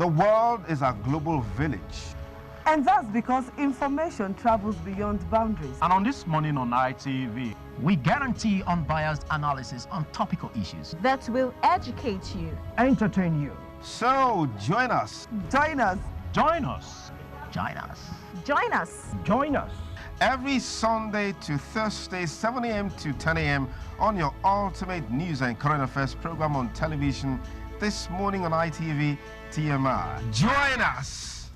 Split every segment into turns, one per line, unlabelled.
The world is a global village.
And that's because information travels beyond boundaries.
And on This Morning on ITV,
we guarantee unbiased analysis on topical issues
that will educate you,
entertain you.
So join us.
Join us.
Join us.
Join us.
Join us.
Join us.
Every Sunday to Thursday, 7 a.m. to 10 a.m. on your ultimate news and current affairs program on television. This morning on ITV TMI. Join us.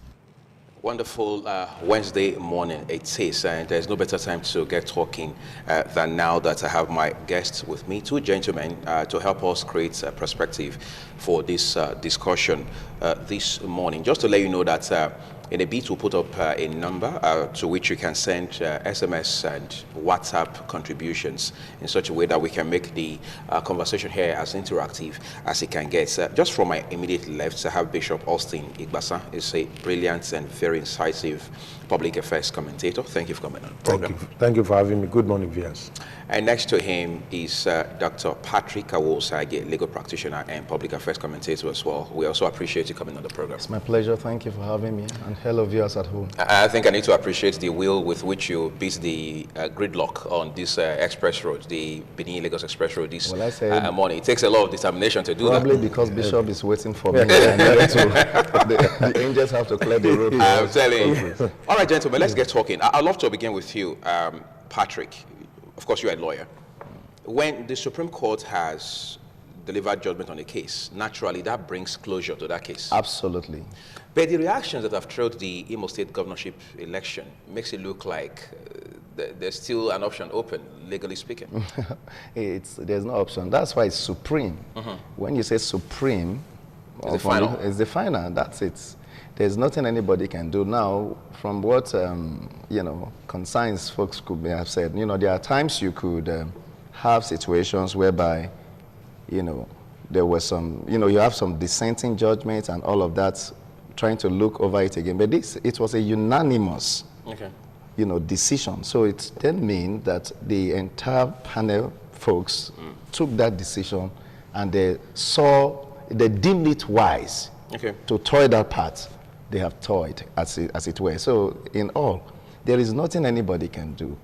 Wonderful Wednesday morning it is, and there's no better time to get talking than now that I have my guests with me, two gentlemen, to help us create a perspective for this discussion this morning. Just to let you know that in a bit we'll put up a number to which you can send SMS and WhatsApp contributions in such a way that we can make the conversation here as interactive as it can get. Just from my immediate left, I have Bishop Austin Igbasa. He's a brilliant and very incisive public affairs commentator. Thank you for coming on the program.
Thank you for having me. Good morning, viewers.
And next to him is Dr. Patrick Awosage, legal practitioner and public affairs commentator as well. We also appreciate you coming on the program.
It's my pleasure. Thank you for having me. And hello, viewers at home.
I think I need to appreciate the will with which you beat the gridlock on this express road, the Benin Lagos Express Road this morning. It takes a lot of determination to do
probably
that.
Probably because Bishop is waiting for me. The angels have to clear the road.
I'm telling you. All right, gentlemen, let's get talking. I'd love to begin with you, Patrick. Of course, you're a lawyer. When the Supreme Court has delivered judgment on a case, naturally that brings closure to that case.
Absolutely.
But the reactions that have trailed the Imo State governorship election makes it look like there's still an option open, legally speaking.
There's no option. That's why it's supreme. When you say supreme,
it's the final.
It's the final. That's it. There's nothing anybody can do now. From what concerns folks could have said, there are times you could have situations whereby, there was some, you have some dissenting judgments and all of that, trying to look over it again. But it was a unanimous, decision. So it then means that the entire panel folks took that decision and they deemed it wise to toy that part. They have toyed, as it were. So in all, there is nothing anybody can do.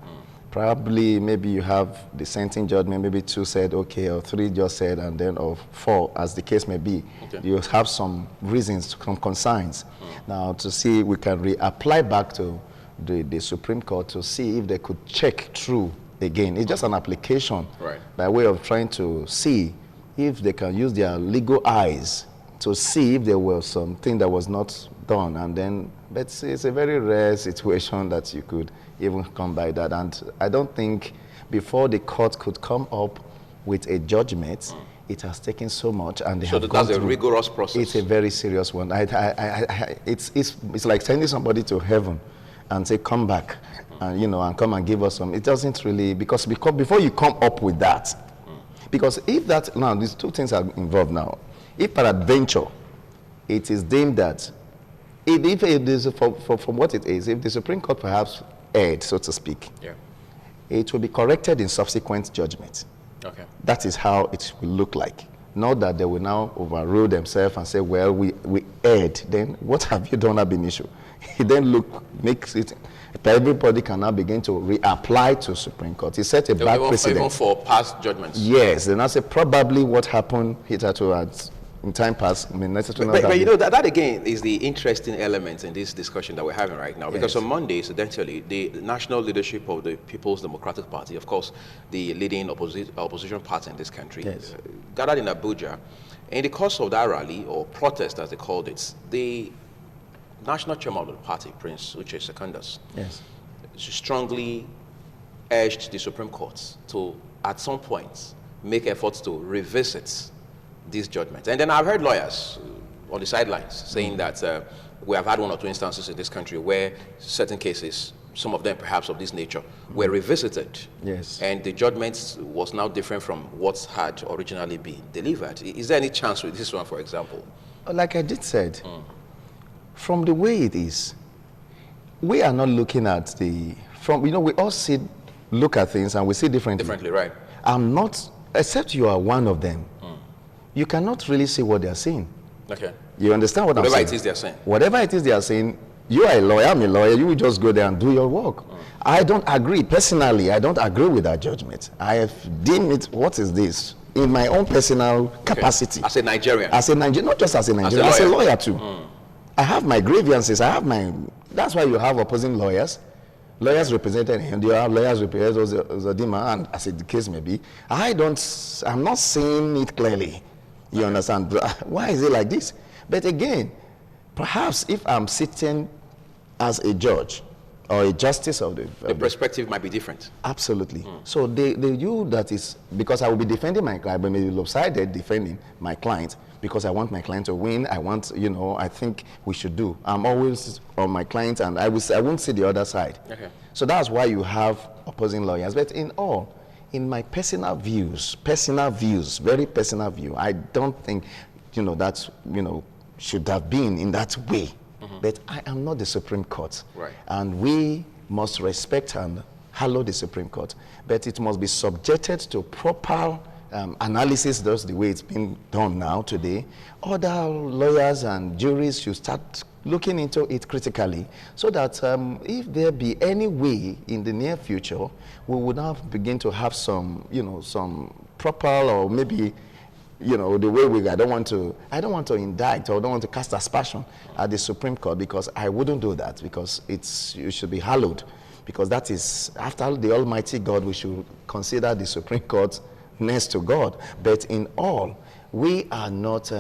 Probably, maybe you have dissenting judgment, maybe 2 said okay, or 3 just said, and then, or 4, as the case may be. You have some reasons, some concerns. Now, to see, we can reapply back to the Supreme Court to see if they could check through again. It's just an application by way of trying to see if they can use their legal eyes to see if there was something that was not done, and then, but it's a very rare situation that you could even come by that. And I don't think before the court could come up with a judgment, it has taken so much, and they have gone
that's a rigorous process.
It's a very serious one. It's like sending somebody to heaven and say, come back, and and come and give us some. It doesn't really, because before you come up with that, because if that, now these 2 things are involved now. If peradventure it is deemed that, if it is from what it is, if the Supreme Court perhaps erred, so to speak, it will be corrected in subsequent judgment. That is how it will look like. Not that they will now overrule themselves and say, well, we erred. Then what have you done ab initio? It then makes it, everybody can now begin to reapply to Supreme Court. It set a bad precedent.
Even for past judgments.
Yes, and I say probably what happened hitherto in time past. I mean,
but that again is the interesting element in this discussion that we're having right now. Because on Monday, incidentally, the national leadership of the People's Democratic Party, of course, the leading opposition party in this country, gathered in Abuja. In the course of that rally, or protest as they called it, the national chairman of the party, Prince Uche Secondus, strongly urged the Supreme Court to, at some point, make efforts to revisit these judgments. And then I've heard lawyers on the sidelines saying that we have had 1 or 2 instances in this country where certain cases, some of them perhaps of this nature, were revisited. And the judgment was now different from what had originally been delivered. Is there any chance with this one, for example?
Like I did said, from the way it is, we are not looking at we all look at things and we see differently.
Differently, right.
I'm not, except you are one of them. You cannot really see what they are seeing.
Okay.
You understand what I'm saying?
Whatever it is they're saying.
Whatever it is they are saying, you are a lawyer, I'm a lawyer, you will just go there and do your work. I don't agree. Personally, I don't agree with that judgment. I have deemed it, what is this? In my own personal capacity.
As a Nigerian.
As a Nigerian, not just as a Nigerian, as a lawyer too. I have my grievances, I have my, that's why you have opposing lawyers. Lawyers represented him, you have lawyers represented Zodima, and as the case may be. I'm not seeing it clearly. You understand? Why is it like this? But again, perhaps if I'm sitting as a judge or a justice of the
perspective might be different.
Absolutely. So the you that is, because I will be defending my client, but maybe lopsided defending my client, because I want my client to win. I want, you know, I think we should do. I'm always on my client, and I won't see the other side. Okay. So that's why you have opposing lawyers. But in all, in my personal views, very personal view, I don't think, you know, that, you know, should have been in that way. But I am not the Supreme Court. Right. And we must respect and hallow the Supreme Court. But it must be subjected to proper analysis, that's the way it's been done now today. Other lawyers and juries should start looking into it critically, so that if there be any way in the near future, we would now begin to have some, you know, some proper, or maybe, you know, the way I don't want to indict, or I don't want to cast aspersion at the Supreme Court, because I wouldn't do that, because it should be hallowed, because that is, after the Almighty God, we should consider the Supreme Court next to God. But in all, we are not,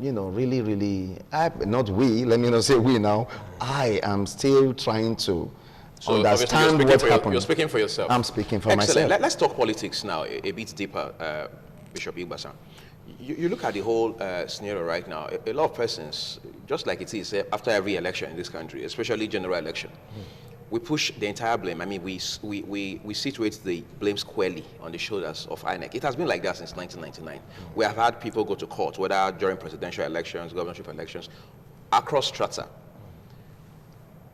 you know, really, not we, let me not say we now, I am still trying to understand what happened.
You're speaking for yourself.
I'm speaking for myself.
Let's talk politics now a bit deeper, Bishop Igbasa. You look at the whole scenario right now. A lot of persons, just like it is after every election in this country, especially general election, we push the entire blame. I mean, we situate the blame squarely on the shoulders of INEC. It has been like that since 1999. We have had people go to court, whether during presidential elections, governorship elections, across strata.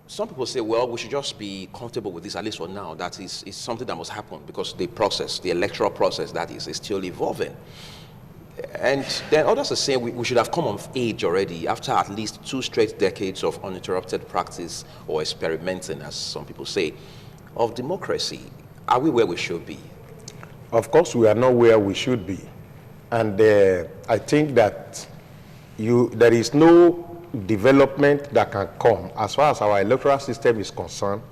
Some people say, well, we should just be comfortable with this, at least for now. That is something that must happen, because the process, the electoral process, that is still evolving. And then others are saying we should have come of age already after at least 2 straight decades of uninterrupted practice, or experimenting, as some people say, of democracy. Are we where we should be?
Of course, we are not where we should be. And I think that there is no development that can come as far as our electoral system is concerned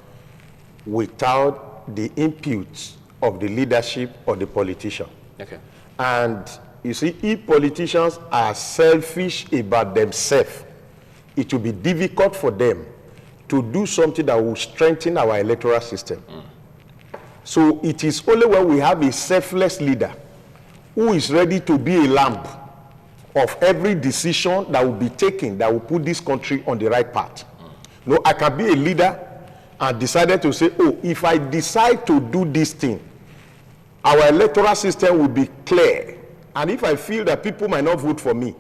without the inputs of the leadership or the politician. Okay. And you see, if politicians are selfish about themselves, it will be difficult for them to do something that will strengthen our electoral system. So it is only when we have a selfless leader who is ready to be a lamb of every decision that will be taken that will put this country on the right path. No, I can be a leader and decided to say, oh, if I decide to do this thing, our electoral system will be clear. And if I feel that people might not vote for me,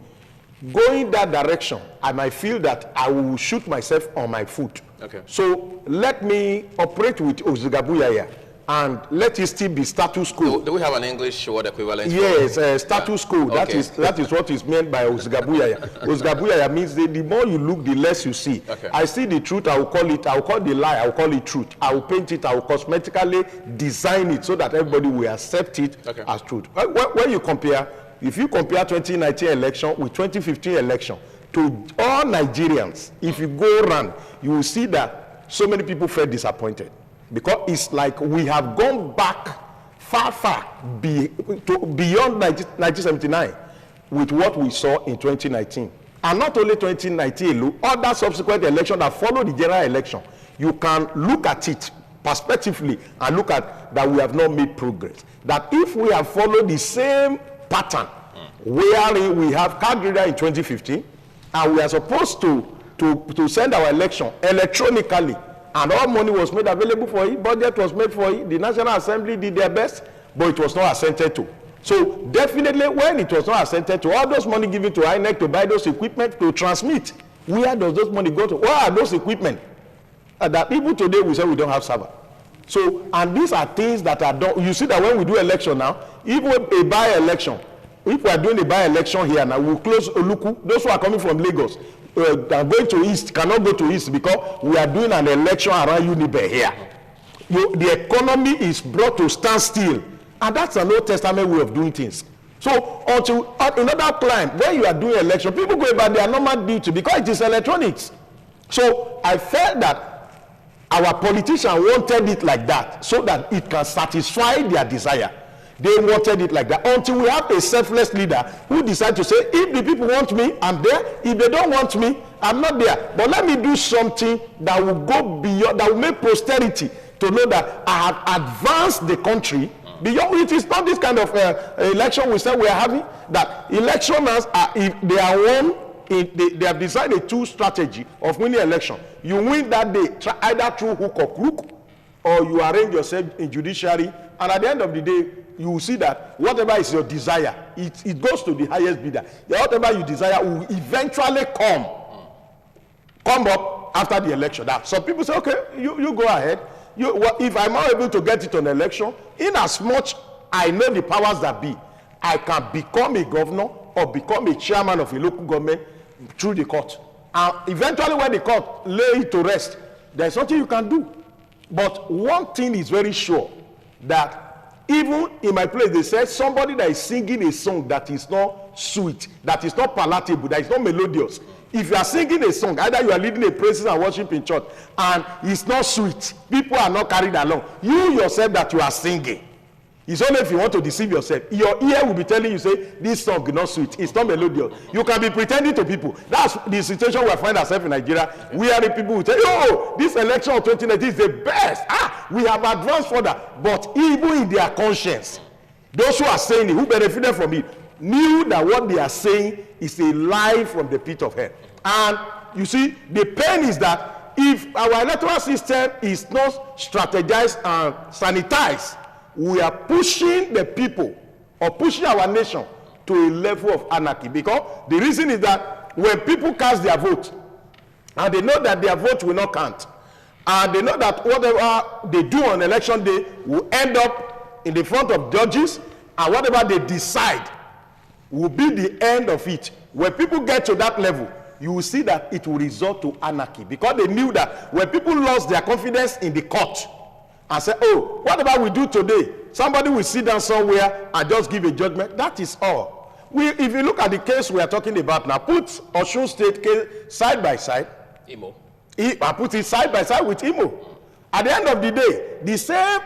going that direction, I might feel that I will shoot myself on my foot. Okay. So let me operate with Ozugabuyaya, and let it still be status quo.
Do we have an English word equivalent?
Yes, status quo. Okay. That is what is meant by Ozugabuyaya. Ozugabuyaya means the more you look, the less you see. Okay. I see the truth, I will call the lie, I will call it truth. I will paint it, I will cosmetically design it so that everybody will accept it as truth. When you compare, if you compare 2019 election with 2015 election, to all Nigerians, if you go around, you will see that so many people felt disappointed. Because it's like we have gone back far beyond 1979 with what we saw in 2019. And not only 2019 alone, other subsequent elections that follow the general election, you can look at it prospectively and look at that we have not made progress. That if we have followed the same pattern, where we have card reader in 2015, and we are supposed to send our election electronically, and all money was made available for it, budget was made for it, the National Assembly did their best, but it was not assented to. So definitely when it was not assented to, all those money given to INEC to buy those equipment to transmit, where does those money go to? Where are those equipment? That people today will say we don't have server. So, and these are things that are done. You see that when we do election now, even a by-election, if we are doing a by-election here now, we'll close Oluku. Those who are coming from Lagos are going to East, cannot go to East because we are doing an election around Unibe here. The economy is brought to standstill, and that's an Old Testament way of doing things. So until another time, when you are doing election, people go about their normal duty because it is electronics. So I felt that our politicians wanted it like that so that it can satisfy their desire. They wanted it like that until we have a selfless leader who decides to say, if the people want me, I'm there. If they don't want me, I'm not there. But let me do something that will go beyond, that will make posterity to know that I have advanced the country beyond. It is not this kind of election we said we are having, that electioners are, if they are won, they have decided a two strategy of winning election. You win that day either through hook or crook, or you arrange yourself in judiciary, and at the end of the day, you will see that whatever is your desire, it goes to the highest bidder. Whatever you desire will eventually come up after the election. That some people say, okay, you go ahead. If I'm not able to get it on election, in as much I know the powers that be, I can become a governor or become a chairman of a local government through the court. And eventually when the court lay it to rest, there's nothing you can do. But one thing is very sure, that even in my place, they said somebody that is singing a song that is not sweet, that is not palatable, that is not melodious. If you are singing a song, either you are leading a praises and worship in church, and it's not sweet, people are not carried along. You yourself that you are singing, it's only if you want to deceive yourself. Your ear will be telling you, say, this song is not sweet, it's not melodious. You can be pretending to people. That's the situation we find ourselves in Nigeria. We are the people who tell you, oh, this election of 2019 is the best. We have advanced further. But even in their conscience, those who are saying it, who benefited from it, knew that what they are saying is a lie from the pit of hell. And you see, the pain is that if our electoral system is not strategized and sanitized, we are pushing the people or pushing our nation to a level of anarchy. Because the reason is that when people cast their vote, and they know that their vote will not count, and they know that whatever they do on election day will end up in the front of judges, and whatever they decide will be the end of it. When people get to that level, you will see that it will result to anarchy, because they knew that when people lost their confidence in the court and say, oh, whatever we do today, somebody will sit down somewhere and just give a judgment. That is all. If you look at the case we are talking about now, put Osun State case side by side.
Imo.
I put it side by side with Imo. At the end of the day, the same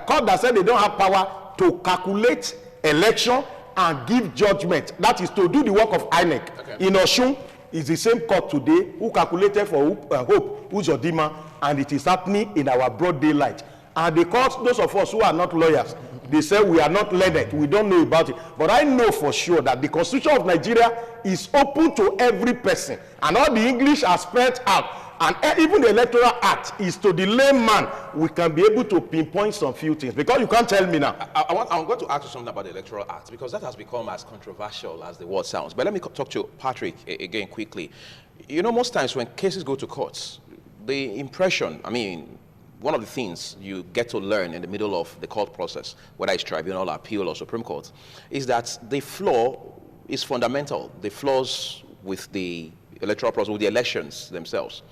court that said they don't have power to calculate election and give judgment, that is to do the work of INEC. In Osun, is the same court today who calculated for Hope Uzodinma, and it is happening in our broad daylight. And the court, those of us who are not lawyers, they say we are not learned, we don't know about it. But I know for sure that the Constitution of Nigeria is open to every person, and all the English are spelled out. And even the Electoral Act is to the layman. We can be able to pinpoint some few things, because you can't tell me now.
I'm going to ask you something about the Electoral Act, because that has become as controversial as the word sounds. But let me talk to Patrick again quickly. You know, most times when cases go to courts, the impression, I mean, one of the things you get to learn in the middle of the court process, whether it's tribunal, appeal, or Supreme Court, is that the flaw is fundamental. The flaws with the electoral process, with the elections themselves,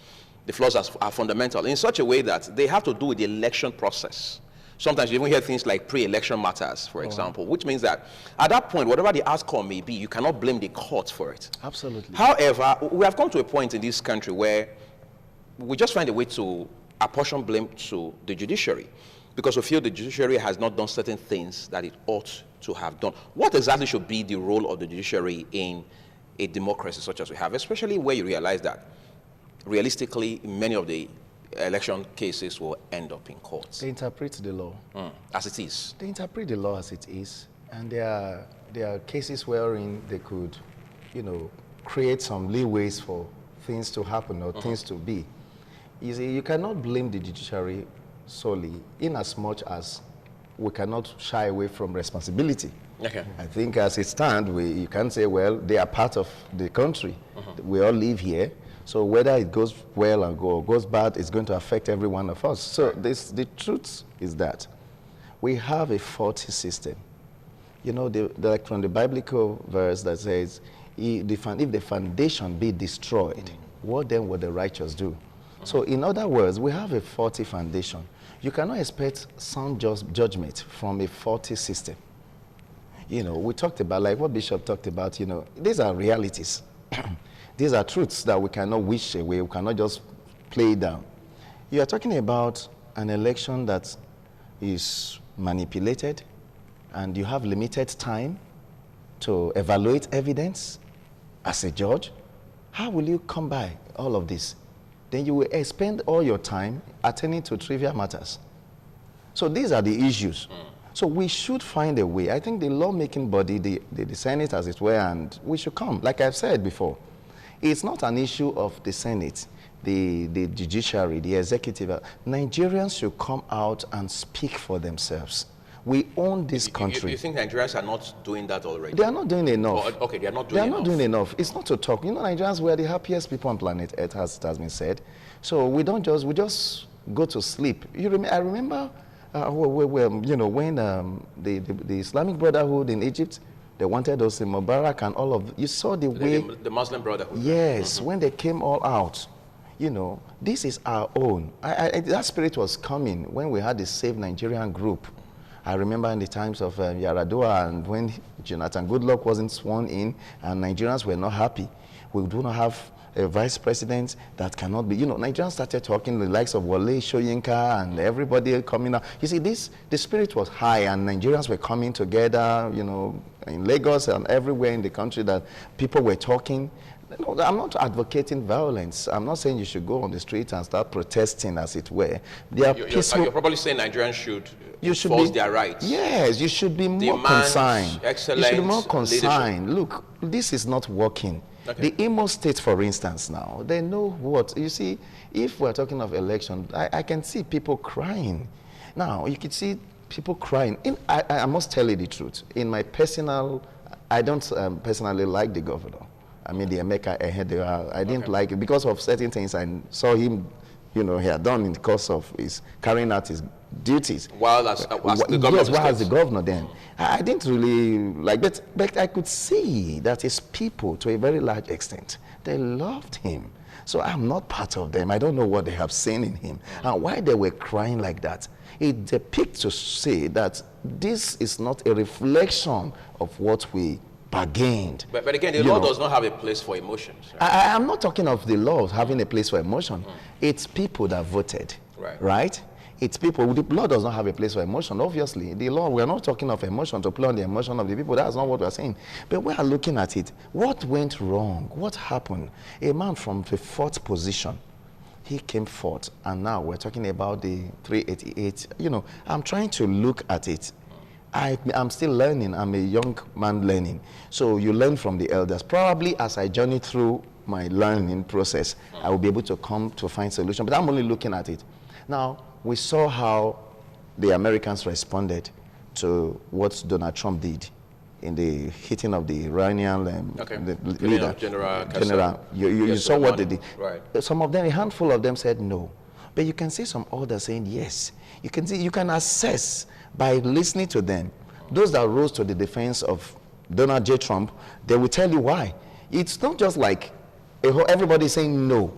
the flaws are fundamental in such a way that they have to do with the election process. Sometimes you even hear things like pre-election matters, for example, which means that at that point, whatever the outcome may be, you cannot blame the court for it.
Absolutely.
However, we have come to a point in this country where we just find a way to apportion blame to the judiciary, because we feel the judiciary has not done certain things that it ought to have done. What exactly should be the role of the judiciary in a democracy such as we have, especially where you realize that realistically many of the election cases will end up in courts?
They interpret the law.
As it is.
They interpret the law as it is, and there are cases wherein they could, create some leeways for things to happen or things to be. You see, you cannot blame the judiciary solely, in as much as we cannot shy away from responsibility.
Okay.
I think as it stands, you can say, well, they are part of the country. We all live here. So whether it goes well or goes bad, it's going to affect every one of us. So the truth is that we have a faulty system. You know, like from the biblical verse that says, if the foundation be destroyed, what then will the righteous do? So in other words, we have a faulty foundation. You cannot expect sound judgment from a faulty system. You know, we talked about, like what Bishop talked about, you know, these are realities. These are truths that we cannot wish away. We cannot just play down. You are talking about an election that is manipulated, and you have limited time to evaluate evidence as a judge. How will you come by all of this? Then you will spend all your time attending to trivial matters. So these are the issues. So we should find a way. I think the lawmaking body, the Senate as it were, and we should come. Like I've said before, it's not an issue of the Senate, the judiciary, the executive. Nigerians should come out and speak for themselves. We own this country.
You think Nigerians are not doing that already?
They are not doing enough.
Okay, they are not doing enough.
They are not doing enough. It's not to talk. You know, Nigerians were the happiest people on planet Earth, as it has been said. So we just go to sleep. I remember, you know, when the Islamic Brotherhood in Egypt, they wanted us in Mubarak and all of. You saw the way
the Muslim Brotherhood.
Yes, when they came all out. You know, this is our own. That spirit was coming when we had the Save Nigerian group. I remember in the times of Yaradua, and when Jonathan Goodluck wasn't sworn in and Nigerians were not happy. We do not have a vice president that cannot be, you know, Nigerians started talking, the likes of Wale Soyinka and everybody coming out. You see, the spirit was high, and Nigerians were coming together, you know, in Lagos and everywhere in the country, that people were talking. No, I'm not advocating violence. I'm not saying you should go on the street and start protesting, as it were. You're
probably saying Nigerians should enforce their rights.
Yes, you should be more concerned. You should be more concerned. Look, this is not working. Okay. The Imo State, for instance, now, they know what. You see, if we're talking of election, I can see people crying. Now, you can see people crying. I must tell you the truth. In my personal, I don't personally like the governor. I mean, the Emeka, I didn't like it because of certain things I saw him, you know, he had done in the course of his carrying out his duties.
While as the governor?
Yes, while as the governor then. I didn't really like that, but I could see that his people, to a very large extent, they loved him. So I'm not part of them. I don't know what they have seen in him and why they were crying like that. It depicts to say that this is not a reflection of what we bargained.
But again, the law does not have a place for emotions. Right?
I'm not talking of the law having a place for emotion. It's people that voted, right? It's people. The law does not have a place for emotion, obviously. The law, we're not talking of emotion to play on the emotion of the people. That's not what we're saying. But we are looking at it. What went wrong? What happened? A man from the 4th position, he came 4th, and now we're talking about the 388. You know, I'm trying to look at it. I'm still learning. I'm a young man learning. So you learn from the elders. Probably as I journey through my learning process, I will be able to come to find solution. But I'm only looking at it. Now, we saw how the Americans responded to what Donald Trump did in the hitting of the Iranian leader. General. You saw what they did.
Right.
Some of them, a handful of them said no. But you can see some others saying yes. You can see, you can assess by listening to them. Those that rose to the defense of Donald J. Trump, they will tell you why. It's not just like everybody saying no,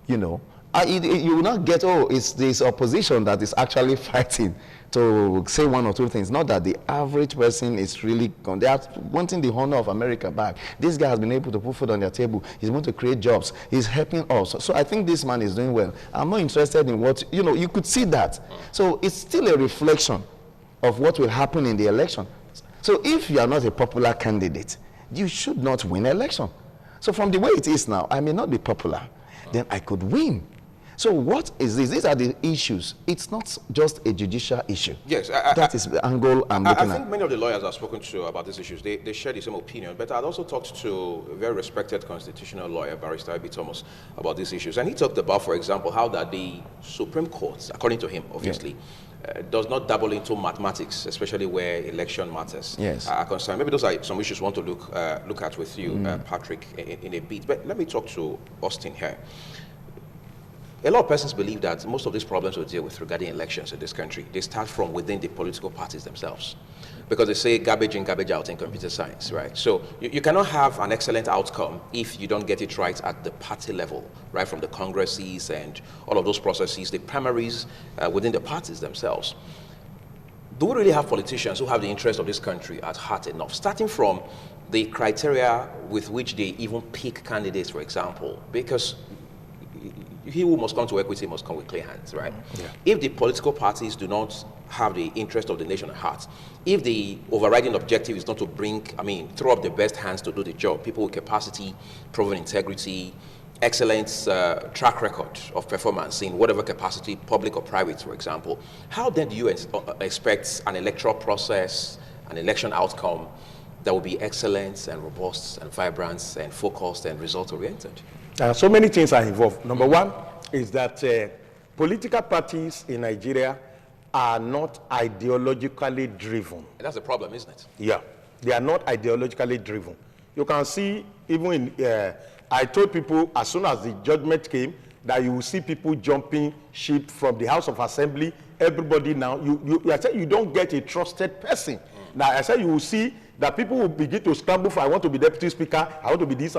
you know. You will not get, it's this opposition that is actually fighting to say one or two things. Not that the average person is really, they are wanting the honor of America back. This guy has been able to put food on their table. He's going to create jobs. He's helping us. So I think this man is doing well. I'm not interested in what, you know, you could see that. So it's still a reflection of what will happen in the election. So if you are not a popular candidate, you should not win an election. So from the way it is now, I may not be popular, then I could win. So what is this? These are the issues. It's not just a judicial issue.
Yes.
That is the angle I'm looking at.
I think many of the lawyers I've spoken to about these issues, they share the same opinion. But I'd also talked to a very respected constitutional lawyer, Barrister I.B. Thomas, about these issues. And he talked about, for example, how that the Supreme Court, according to him, obviously, does not dabble into mathematics, especially where election matters are concerned. Maybe those are some issues we want to look at with you, Patrick, in a bit. But let me talk to Austin here. A lot of persons believe that most of these problems we deal with regarding elections in this country, they start from within the political parties themselves. Because they say garbage in, garbage out in computer science, right? So you cannot have an excellent outcome if you don't get it right at the party level, right? From the congresses and all of those processes, the primaries within the parties themselves. Do we really have politicians who have the interest of this country at heart enough? Starting from the criteria with which they even pick candidates, for example, because he who must come to equity must come with clear hands, right? Yeah. If the political parties do not have the interest of the nation at heart, if the overriding objective is not to throw up the best hands to do the job, people with capacity, proven integrity, excellent track record of performance in whatever capacity, public or private, for example, how then do you expect an electoral process, an election outcome that will be excellent and robust and vibrant and focused and result-oriented?
So many things are involved. Number one is that political parties in Nigeria are not ideologically driven.
And that's the problem, isn't it?
Yeah, they are not ideologically driven. You can see even in, I told people as soon as the judgment came that you will see people jumping ship from the House of Assembly. Everybody now, I said you don't get a trusted person. Now I said you will see that people will begin to scramble for, I want to be deputy speaker, I want to be this,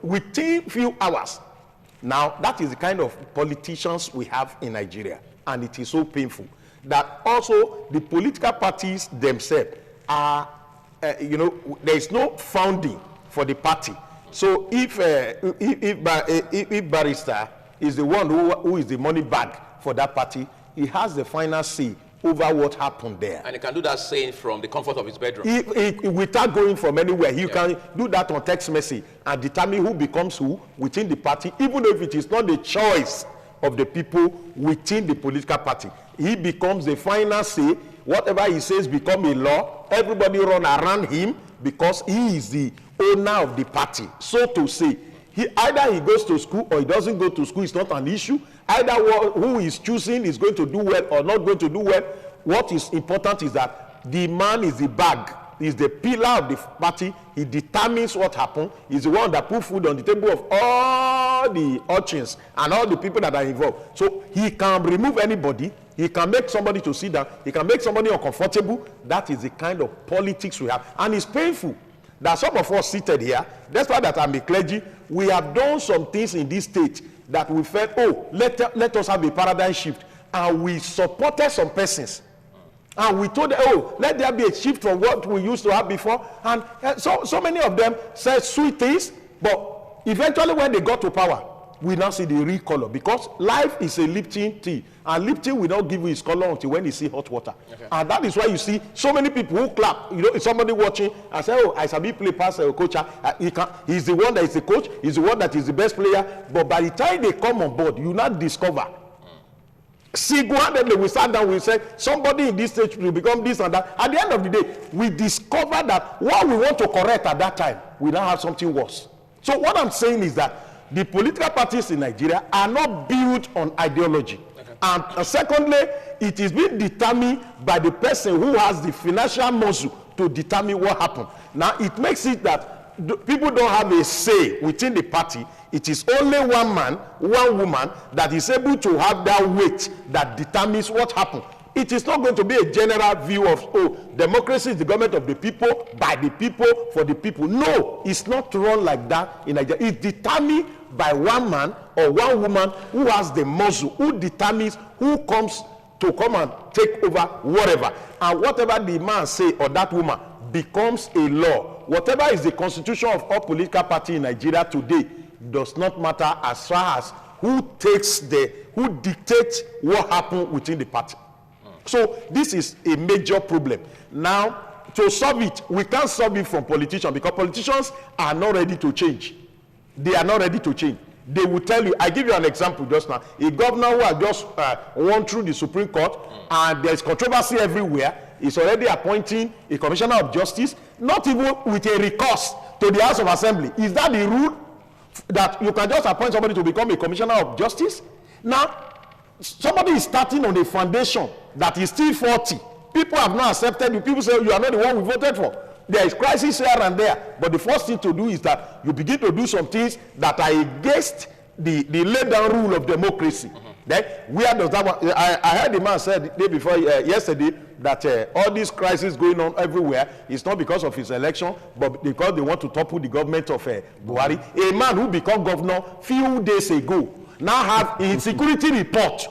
within few hours. Now, that is the kind of politicians we have in Nigeria, and it is so painful. That also, the political parties themselves are, there is no founding for the party. So if Barrister is the one who is the money bag for that party, he has the final say over what happened there.
And he can do that saying from the comfort of his bedroom.
Without going from anywhere. He can do that on text message and determine who becomes who within the party, even if it is not the choice of the people within the political party. He becomes the final say. Whatever he says become a law. Everybody run around him because he is the owner of the party, so to say. Either he goes to school or he doesn't go to school. It's not an issue. Either who is choosing is going to do well or not going to do well. What is important is that the man is the bag, is the pillar of the party. He determines what happened. He's the one that put food on the table of all the urchins and all the people that are involved. So he can remove anybody. He can make somebody to sit down. He can make somebody uncomfortable. That is the kind of politics we have. And it's painful that some of us seated here, despite that I'm a clergy, we have done some things in this state that we felt, oh, let us have a paradigm shift. And we supported some persons. And we told them, oh, let there be a shift from what we used to have before. And so many of them said sweet things, but eventually when they got to power, we now see the real color. Because life is a Lipton tea. And Lipton will not give you his color until when you see hot water. Okay. And that is why you see so many people who clap. You know, if somebody watching and say, oh, I sabi play pass a coach. He's the one that is the coach. He's the one that is the best player. But by the time they come on board, you not discover. Single-handedly, we sat down, we said, somebody in this stage will become this and that. At the end of the day, we discover that what we want to correct at that time, we now have something worse. So what I'm saying is that the political parties in Nigeria are not built on ideology. Okay. And secondly, it is being determined by the person who has the financial muscle to determine what happened. Now, it makes it that people don't have a say within the party. It is only one man, one woman that is able to have that weight that determines what happened. It is not going to be a general view of, oh, democracy is the government of the people, by the people, for the people. No, it's not run like that in Nigeria. It's determined by one man or one woman who has the muscle, who determines who comes to come and take over whatever. And whatever the man say or that woman becomes a law. Whatever is the constitution of all political parties in Nigeria today does not matter as far as who dictates what happened within the party. So this is a major problem. Now, to solve it, we can't solve it from politicians because politicians are not ready to change. They are not ready to change. They will tell you, I give you an example just now. A governor who has just won through the Supreme Court and there's controversy everywhere is already appointing a commissioner of justice, not even with a recourse to the House of Assembly. Is that the rule that you can just appoint somebody to become a commissioner of justice? Now, somebody is starting on a foundation that is still 40. People have not accepted you. People say you are not the one we voted for. There is crisis here and there. But the first thing to do is that you begin to do some things that are against the laid down rule of democracy. Then where does that one? I heard the man said the day before yesterday that all this crisis going on everywhere is not because of his election, but because they want to topple the government of Buhari. A man who became governor few days ago now have a security report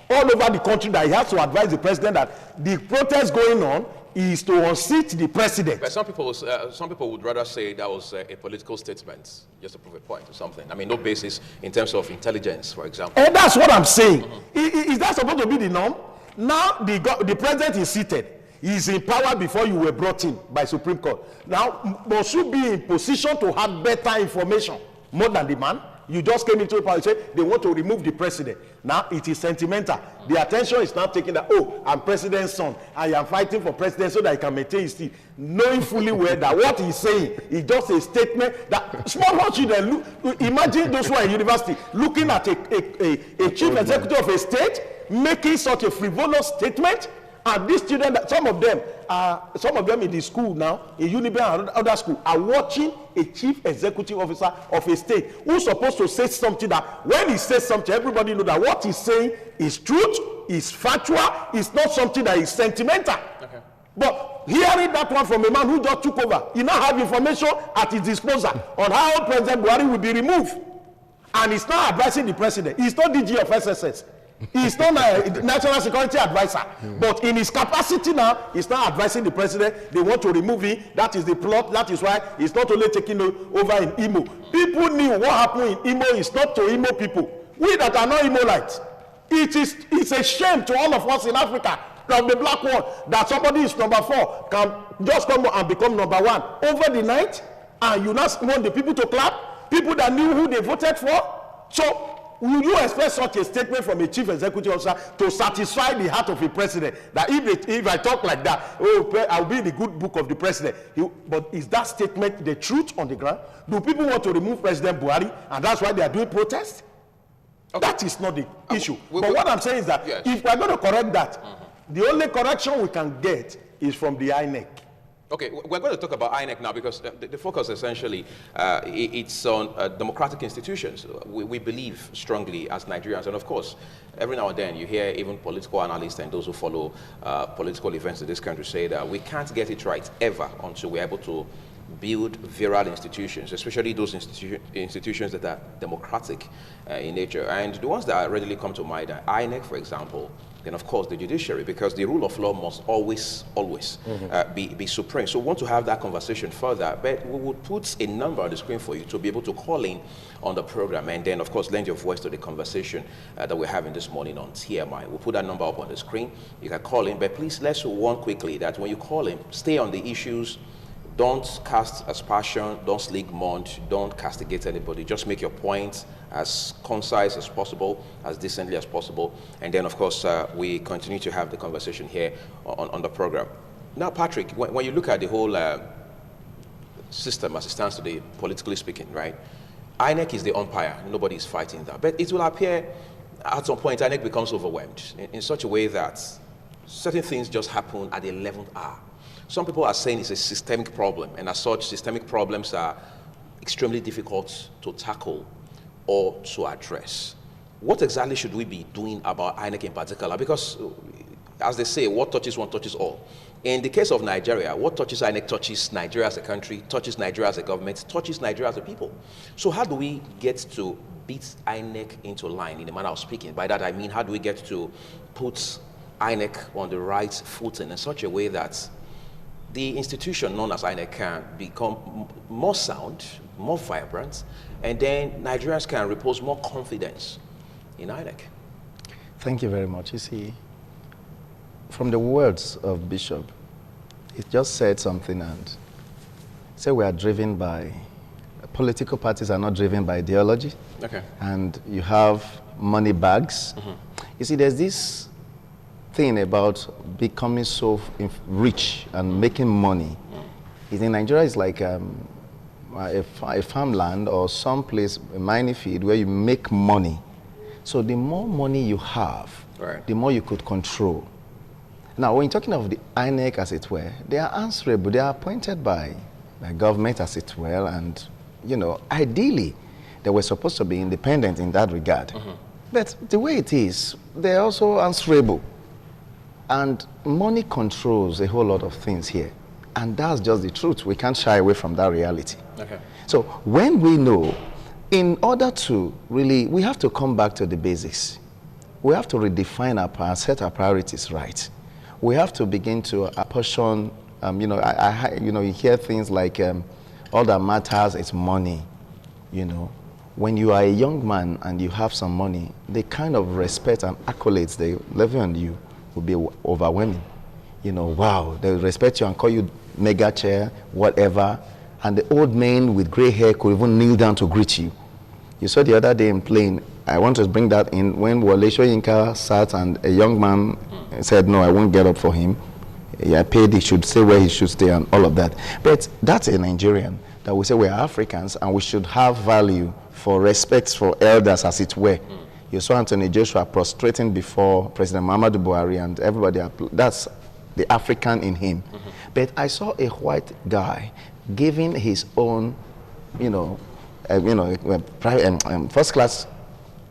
all over the country that he has to advise the president that the protest going on is to unseat the president.
But some people would rather say that was a political statement, just to prove a point or something. I mean, no basis in terms of intelligence, for example.
And that's what I'm saying. Is that supposed to be the norm? Now the president is seated. He is in power before you were brought in by Supreme Court. Now, must you be in position to have better information more than the man? You just came into the power and said they want to remove the president. Now it is sentimental. The attention is now taken that, oh, I'm president's son. I am fighting for president so that he can maintain his seat. Knowing fully well that what he's saying is just a statement that small children, imagine those who are in university looking at a chief executive of a state making such a frivolous statement. And these children, some of them in the school now, in Uniben and other school, are watching a chief executive officer of a state who's supposed to say something that when he says something, everybody knows that what he's saying is truth, is factual, is not something that is sentimental. Okay. But hearing that one from a man who just took over, he now have information at his disposal on how President Buhari will be removed. And he's not advising the president. He's not DG of SSS. He's not a national security advisor, but in his capacity now, he's not advising the president. They want to remove him. That is the plot. That is why he's not only taking over in Imo. People knew what happened in Imo is not to Imo people. We that are not Imo-lites. It's a shame to all of us in Africa from the black world that somebody is number 4 can just come and become number 1 over the night, and you now want the people to clap. People that knew who they voted for. So will you expect such a statement from a chief executive officer to satisfy the heart of a president? That if I talk like that, oh, I'll be in the good book of the president. But is that statement the truth on the ground? Do people want to remove President Buhari, and that's why they are doing protests? Okay. That is not the issue. But what I'm saying is that if we're going to correct that, the only correction we can get is from the INEC.
Okay, we're going to talk about INEC now because the focus essentially, it's on democratic institutions. We believe strongly as Nigerians, and of course, every now and then you hear even political analysts and those who follow political events in this country say that we can't get it right ever until we're able to build virile institutions, especially those institutions that are democratic in nature. And the ones that readily come to mind are INEC, for example, and of course the judiciary, because the rule of law must always be supreme. So we want to have that conversation further, but we would put a number on the screen for you to be able to call in on the program, and then of course lend your voice to the conversation that we're having this morning on TMI. We'll put that number up on the screen. You can call in, but please let's warn quickly that when you call in, stay on the issues. Don't cast aspersion, don't slick mud, don't castigate anybody. Just make your point as concise as possible, as decently as possible. And then, of course, we continue to have the conversation here on the program. Now, Patrick, when you look at the whole system as it stands today, politically speaking, right? INEC is the umpire. Nobody is fighting that. But it will appear at some point INEC becomes overwhelmed in such a way that certain things just happen at the 11th hour. Some people are saying it's a systemic problem, and as such, systemic problems are extremely difficult to tackle or to address. What exactly should we be doing about INEC in particular? Because, as they say, what touches one touches all. In the case of Nigeria, what touches INEC touches Nigeria as a country, touches Nigeria as a government, touches Nigeria as a people. So how do we get to beat INEC into line in the manner of speaking? By that I mean, how do we get to put INEC on the right footing in such a way that the institution known as INEC can become more sound, more vibrant, and then Nigerians can repose more confidence in INEC?
Thank you very much. You see, from the words of Bishop, he just said something and said we are driven by, political parties are not driven by ideology. Okay. And you have money bags. You see, there's this thing about becoming so rich and making money. In Nigeria, it's like a farmland or someplace, a mining field where you make money. So the more money you have, the more you could control. Now, when you're talking of the INEC, as it were, they are answerable. They are appointed by government, as it were, and, you know, ideally, They were supposed to be independent in that regard. But the way it is, they're also answerable. And money controls a whole lot of things here. And that's just the truth. We can't shy away from that reality.
Okay.
So when we know, in order to really, we have to come back to the basics. We have to redefine set our priorities right. We have to begin to apportion, you hear things like all that matters is money, When you are a young man and you have some money, the kind of respect and accolades they level on you will be overwhelming. Wow, they respect you and call you mega chair, whatever. And the old men with gray hair could even kneel down to greet you. You saw the other day in plane, I want to bring that in, when Wole Soyinka sat and a young man said, no, I won't get up for him. I paid, he should stay where he should stay and all of that. But that's a Nigerian that we say we're Africans and we should have value for respect for elders, as it were. You saw Anthony Joshua prostrating before President Muhammadu Buhari and everybody. That's the African in him. But I saw a white guy giving his own, first class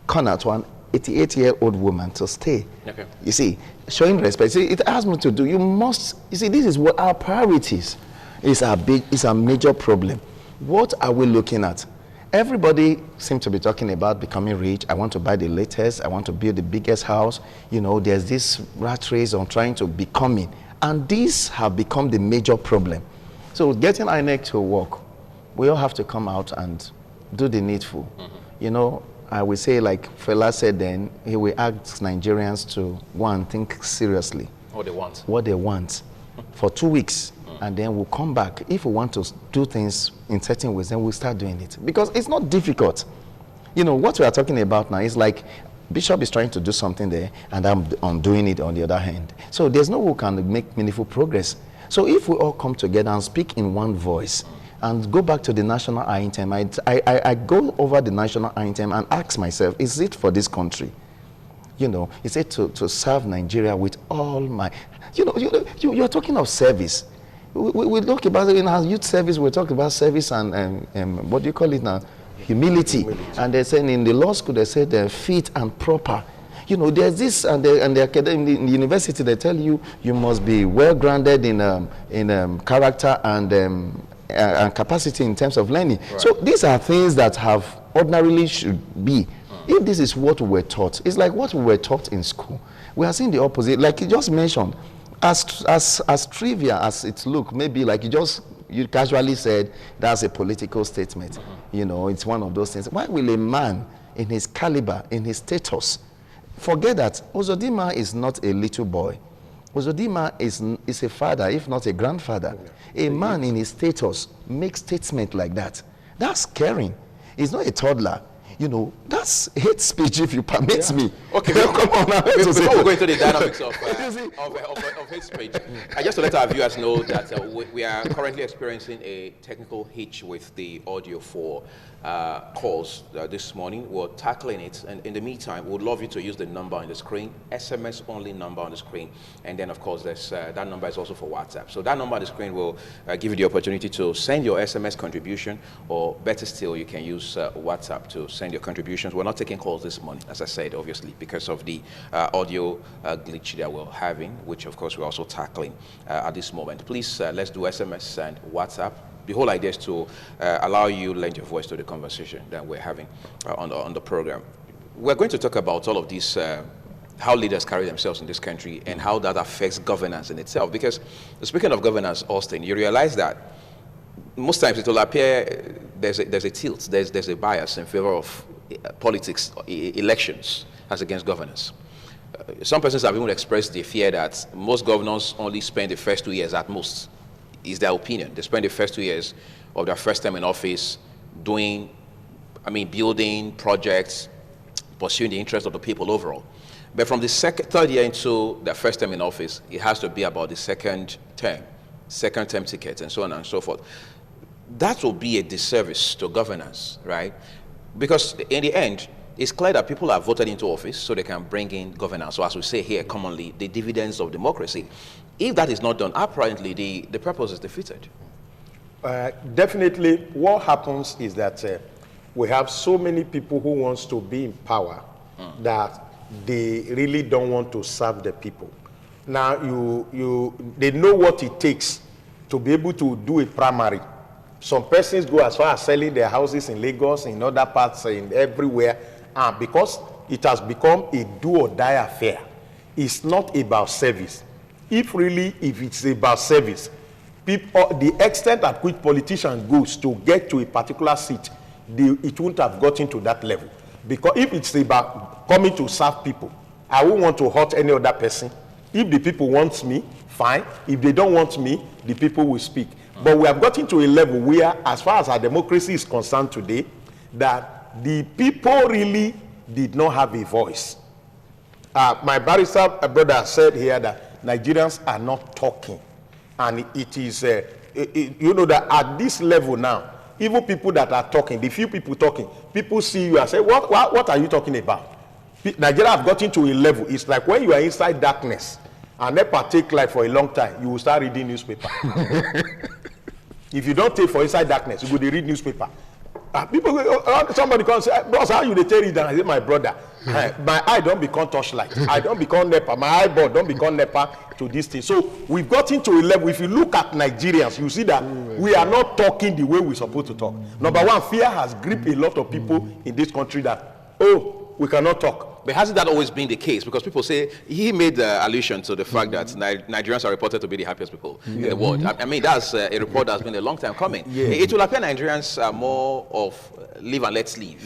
corner to an 88-year-old woman to stay. Okay. You see, showing respect. See, it asks me to do. You must. You see, this is what our priorities is. Our major problem. What are we looking at? Everybody seems to be talking about becoming rich. I want to buy the latest. I want to build the biggest house. There's this rat race on trying to becoming. And these have become the major problem. So getting INEC to work, we all have to come out and do the needful. I would say, like Fela said then, he will ask Nigerians to go and think seriously. What they want for 2 weeks. And then we'll come back. If we want to do things in certain ways, then we'll start doing it. Because it's not difficult. What we are talking about now is like Bishop is trying to do something there, and I'm doing it on the other hand. So there's no way we can make meaningful progress. So if we all come together and speak in one voice, and go back to the national anthem, I go over the national anthem and ask myself, is it for this country? Is it to serve Nigeria with all my... You're talking of service. We talk about it in our youth service. We talk about service and what do you call it now? Humility. And they say in the law school they say they're fit and proper. There's this and the academy in the university they tell you must be well grounded in character and capacity in terms of learning. Right. So these are things that have ordinarily should be. If this is what we were taught, it's like what we were taught in school. We are seeing the opposite, like you just mentioned. As trivial as it look, maybe like you casually said that's a political statement. It's one of those things. Why will a man in his caliber, in his status, forget that Uzodimma is not a little boy? Uzodimma is a father, if not a grandfather. A man in his status makes statement like that. That's caring. He's not a toddler. That's hate speech, if you permit me. Okay, come on now.
Before we go into the dynamics of hate speech, I just to let our viewers know that we are currently experiencing a technical hitch with the audio for calls this morning. We're tackling it, and in the meantime, we would love you to use the number on the screen, SMS only number on the screen, and then of course there's that number is also for WhatsApp. So that number on the screen will give you the opportunity to send your SMS contribution, or better still, you can use WhatsApp to send your contributions. We're not taking calls this morning, as I said, obviously, because of the audio glitch that we're having, which of course we're also tackling at this moment. Please, let's do SMS and WhatsApp. The whole idea is to allow you to lend your voice to the conversation that we're having on the program. We're going to talk about all of these, how leaders carry themselves in this country and how that affects governance in itself. Because speaking of governance, Austin, you realize that most times it will appear there's a tilt, there's a bias in favor of politics, elections, as against governance. Some persons have even expressed the fear that most governors only spend the first 2 years at most, is their opinion. They spend the first 2 years of their first term in office building projects, pursuing the interest of the people overall. But from the third year into their first term in office, it has to be about the second term ticket, and so on and so forth. That will be a disservice to governance, right? Because in the end, it's clear that people are voted into office so they can bring in governance. So as we say here commonly, the dividends of democracy. If that is not done, apparently the purpose is defeated.
Definitely, what happens is that we have so many people who wants to be in power that they really don't want to serve the people. Now, they know what it takes to be able to do a primary. Some persons go as far as selling their houses in Lagos, in other parts, in everywhere, because it has become a do or die affair. It's not about service. If it's about service, people, the extent at which politician goes to get to a particular seat, it won't have gotten to that level. Because if it's about coming to serve people, I won't want to hurt any other person. If the people want me, fine. If they don't want me, the people will speak. But we have gotten to a level where, as far as our democracy is concerned today, that the people really did not have a voice. My barrister brother said here that Nigerians are not talking. And it is, you know that at this level now, even people that are talking, the few people talking, people see you and say, what are you talking about? Nigeria have gotten to a level, it's like when you are inside darkness and never take light for a long time, you will start reading newspaper. If you don't take for inside darkness, you go to read newspaper. People, somebody comes and say, boss, how you dey take it down? I say, my brother, my eye don't become torchlight. I don't become NEPA. My eyeball don't become NEPA to this thing. So we've gotten to a level, if you look at Nigerians, you see that we are not talking the way we're supposed to talk. Number one, fear has gripped a lot of people in this country that, oh, we cannot talk.
But hasn't that always been the case? Because people say, he made allusion to the fact that Nigerians are reported to be the happiest people in the world. I mean, that's a report that's been a long time coming. It will appear Nigerians are more of live and let's live.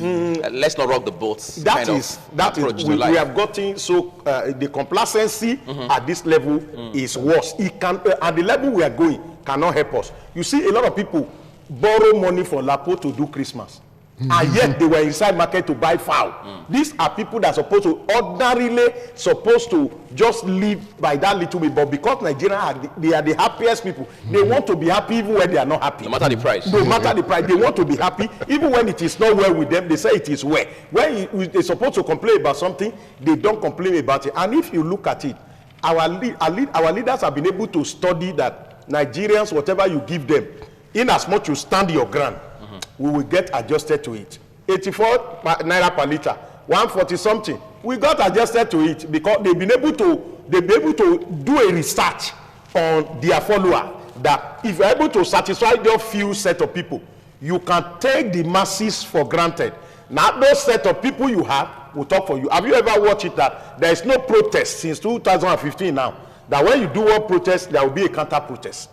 Let's not rock the boat. That is
we have gotten so the complacency at this level is worse. It can at the level we are going cannot help us. You see, a lot of people borrow money from Lapo to do Christmas. And yet they were inside market to buy fowl. These are people that are supposed to ordinarily supposed to just live by that little bit, but because Nigerians they are the happiest people, they want to be happy even when they are not happy.
No matter the price.
No matter the price, they want to be happy even when it is not well with them. They say it is well. When they're supposed to complain about something, they don't complain about it. And if you look at it, our leaders have been able to study that Nigerians, whatever you give them, in as much you stand your ground, we will get adjusted to it. 84 naira per liter, 140 something. We got adjusted to it because they've been able to do a research on their follower that if you're able to satisfy your few set of people, you can take the masses for granted. Now those set of people you have will talk for you. Have you ever watched it that there is no protest since 2015 now? That when you do one protest, there will be a counter protest.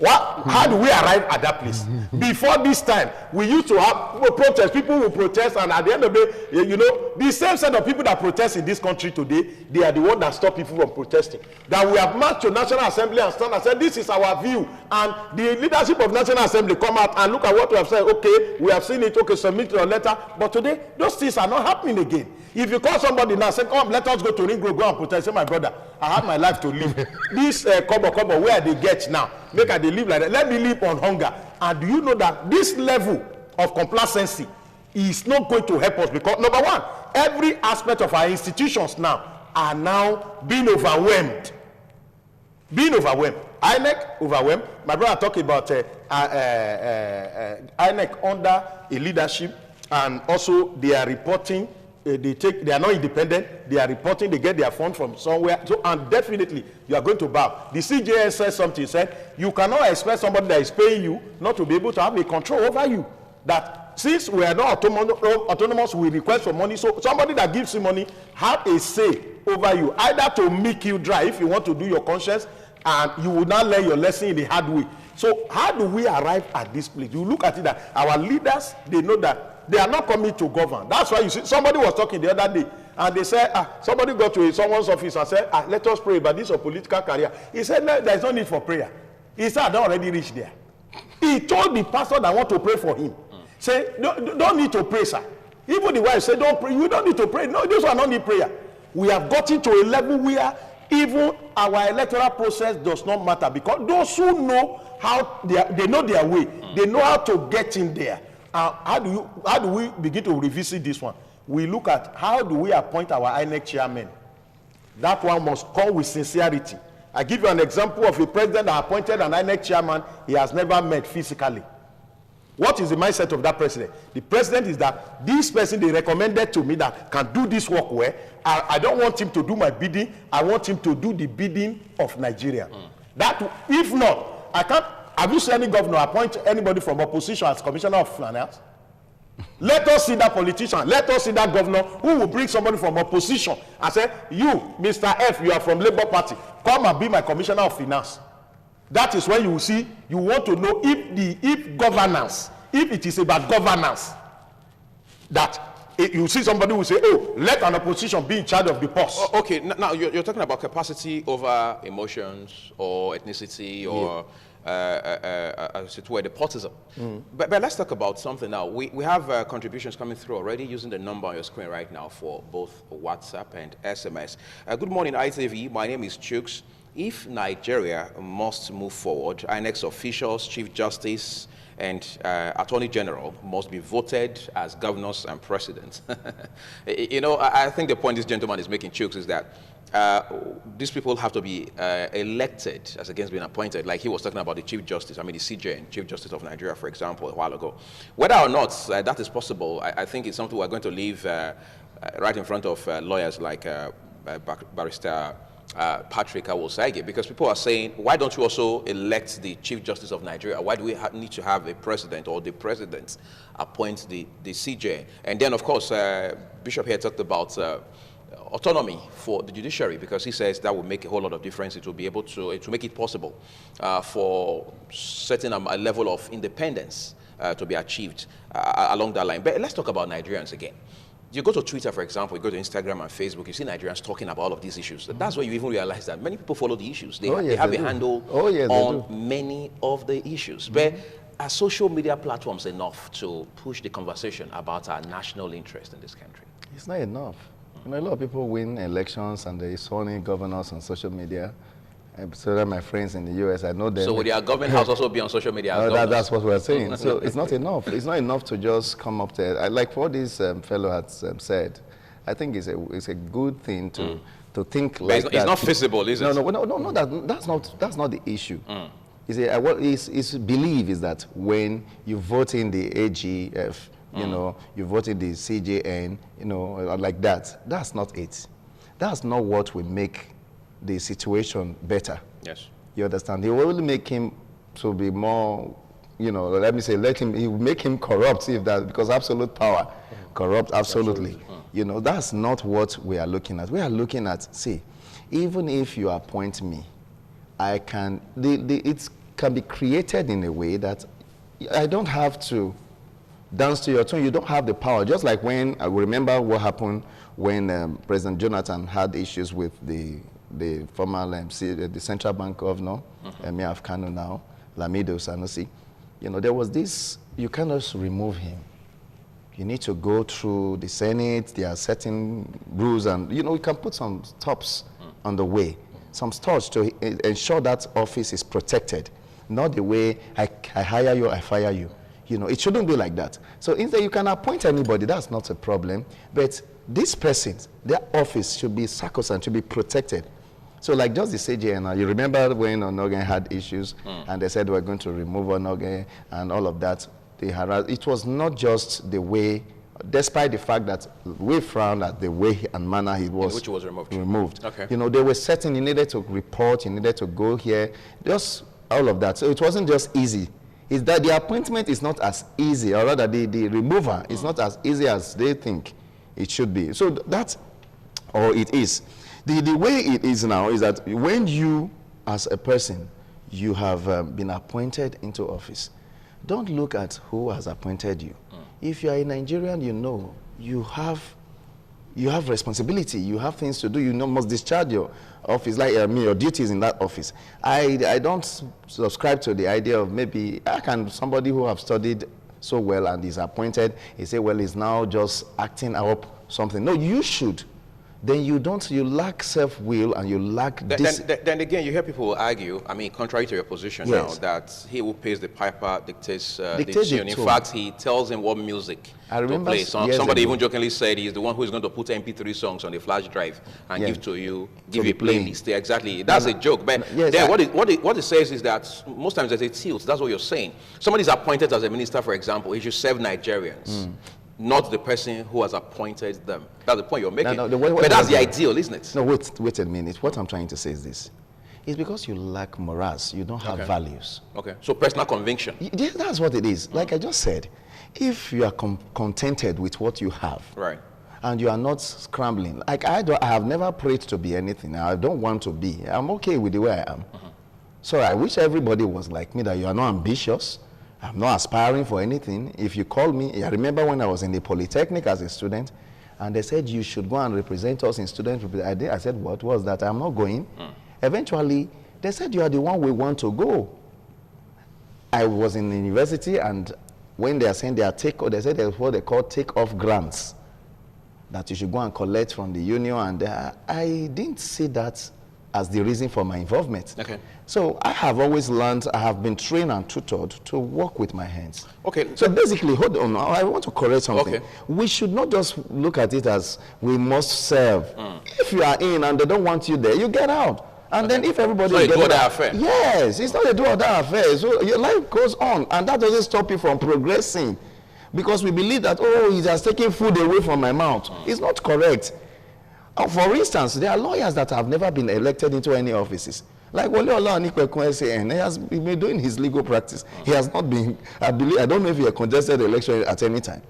How do we arrive at that place? Before this time, we used to have protests. People will protest, and at the end of the day, you know, the same set of people that protest in this country today, they are the ones that stop people from protesting. That we have marched to National Assembly and stand and said, this is our view. And the leadership of National Assembly come out and look at what we have said. Okay, we have seen it. Okay, submit your letter. But today, those things are not happening again. If you call somebody now, say, come, let us go to Ring Road, go and protest. Say, my brother, I have my life to live. This kobo, where they get now, make they live like that. Let me live on hunger. And do you know that this level of complacency is not going to help us? Because, number one, every aspect of our institutions now are now being overwhelmed. Being overwhelmed. INEC overwhelmed. My brother talking about INEC under a leadership, and also they are reporting. They are not independent. They are reporting. They get their funds from somewhere. So, and definitely you are going to bow. The CJS said something. Said you cannot expect somebody that is paying you not to be able to have a control over you. That since we are not autonomous, we request for money. So somebody that gives you money have a say over you, either to make you dry if you want to do your conscience, and you will not learn your lesson in the hard way. So how do we arrive at this place? You look at it that our leaders, they know that they are not coming to govern. That's why you see, somebody was talking the other day, and they said, somebody got to someone's office and said, let us pray, but this is a political career. He said, no, there is no need for prayer. He said, I don't already reach there. He told the pastor that want to pray for him. Say, don't need to pray, sir. Even the wife said, don't pray. You don't need to pray. No, this one don't need prayer. We have gotten to a level where even our electoral process does not matter, because those who know how they know their way, they know how to get in there. How do we begin to revisit this one? We look at how do we appoint our INEC chairman. That one must come with sincerity. I give you an example of a president that appointed an INEC chairman he has never met physically. What is the mindset of that president? The president is that this person they recommended to me that can do this work well, I don't want him to do my bidding. I want him to do the bidding of Nigeria. That, if not, I can't. Have you seen any governor appoint anybody from opposition as commissioner of finance? Let us see that politician. Let us see that governor who will bring somebody from opposition and say, you, Mr. F, you are from Labour Party. Come and be my commissioner of finance. That is when you will see, you want to know if governance, if it is about governance, that you see somebody who say, oh, let an opposition be in charge of the post.
Okay, now you're talking about capacity over emotions or ethnicity or as it were, the partisan. But let's talk about something now. We have contributions coming through already using the number on your screen right now for both WhatsApp and SMS. Good morning, ITV. My name is Chooks. If Nigeria must move forward, INEC's officials, Chief Justice, and Attorney General must be voted as governors and presidents. You know, I think the point this gentleman is making, Chooks, is that these people have to be elected as against being appointed. Like he was talking about the Chief Justice, I mean the CJN, Chief Justice of Nigeria, for example, a while ago. Whether or not that is possible, I think it's something we're going to leave right in front of lawyers like Barrister Patrick Awosage, because people are saying, why don't you also elect the Chief Justice of Nigeria? Why do we need to have a president or the president appoint the CJ? And then, of course, Bishop here talked about autonomy for the judiciary, because he says that will make a whole lot of difference. It will be able to make it possible for setting a level of independence to be achieved along that line. But let's talk about Nigerians again. You go to Twitter, for example, you go to Instagram and Facebook, you see Nigerians talking about all of these issues. That's where you even realize that many people follow the issues. They have a handle on many of the issues. But are social media platforms enough to push the conversation about our national interest in this country?
It's not enough. You know, a lot of people win elections and they sworn in governors on social media. So that my friends in the US, I know them. So
would your government house also be on social media?
That's what we're saying. So it's not enough. It's not enough to just come up there. Like what this fellow has said, I think it's a good thing to think like that.
It's not feasible, is it?
No. That's not the issue. What is belief is that when you vote in the AGF, you know, you vote in the CJN, you know, like that. That's not it. That's not what will make the situation better.
Yes.
You understand? It will only make him to be more, you know, let me say, he will make him corrupt, because absolute power corrupt absolutely. You know, that's not what we are looking at. We are looking at, see, even if you appoint me, it can be created in a way that I don't have to dance to your tune. You don't have the power. Just like when, I remember what happened when President Jonathan had issues with the former the central bank governor, Emir of Kano now, Lamido Sanusi. You know, there was this, you cannot remove him. You need to go through the Senate. There are certain rules, and, you know, you can put some stops on the way, some stops to ensure that office is protected. Not the way I hire you, I fire you. You know, it shouldn't be like that. So instead, you can appoint anybody. That's not a problem. But this person, their office should be sacrosanct, should be protected. So like just the CJN, you remember when Onogen had issues and they said we're going to remove Onogen and all of that. It was not just the way, despite the fact that we frowned at the way and manner he was,
which was
removed.
Okay.
You know, they were certain you needed to report, you needed to go here, just all of that. So it wasn't just easy. It's that the appointment is not as easy, or rather the removal is not as easy as they think it should be. So that's, or it is. The way it is now is that when you, as a person, you have been appointed into office, don't look at who has appointed you. If you are a Nigerian, you know, you have responsibility, you have things to do, you know, must discharge your office, like your duties in that office. I don't subscribe to the idea of maybe, somebody who have studied so well and is appointed, he say, well, he's now just acting out something. No, you should. then you lack self-will and you lack
then again, you hear people argue, I mean, contrary to your position now, that he who pays the piper dictates the tune. In fact, he tells him what music to play. Somebody even jokingly said he's the one who is going to put MP3 songs on the flash drive and give to you, give you a playlist. Exactly. That's a joke. But what it says is that most times there's a tilt. That's what you're saying. Somebody's appointed as a minister, for example, he should serve Nigerians. Not the person who has appointed them. That's the point you're making. But that's the ideal, isn't it?
No, wait a minute. What I'm trying to say is this. It's because you lack morals. You don't have values.
Okay. So personal conviction.
Yeah, that's what it is. Like I just said, if you are contented with what you have,
right,
and you are not scrambling, like I have never prayed to be anything. I don't want to be. I'm okay with the way I am. So I wish everybody was like me, that you are not ambitious. I'm not aspiring for anything. If you call me, I remember when I was in the Polytechnic as a student, and they said you should go and represent us in student. I said, what was that? I'm not going. Eventually, they said you are the one we want to go. I was in the university, and when they are saying they said there's what they call take-off grants, that you should go and collect from the union, and I didn't see that as the reason for my involvement.
Okay.
So I have always learned, I have been trained and tutored to work with my hands.
Okay.
So basically, hold on, I want to correct something.
Okay.
We should not just look at it as we must serve. If you are in and they don't want you there, you get out. And then if everybody
is getting out, affair.
Yes, it's not a do or die affair. So your life goes on, and that doesn't stop you from progressing. Because we believe that, oh, he has taken food away from my mouth. It's not correct. For instance, there are lawyers that have never been elected into any offices. Like Wole Ola-Onikwe, he has been doing his legal practice. He has not been, I don't know if he has contested the election at any time.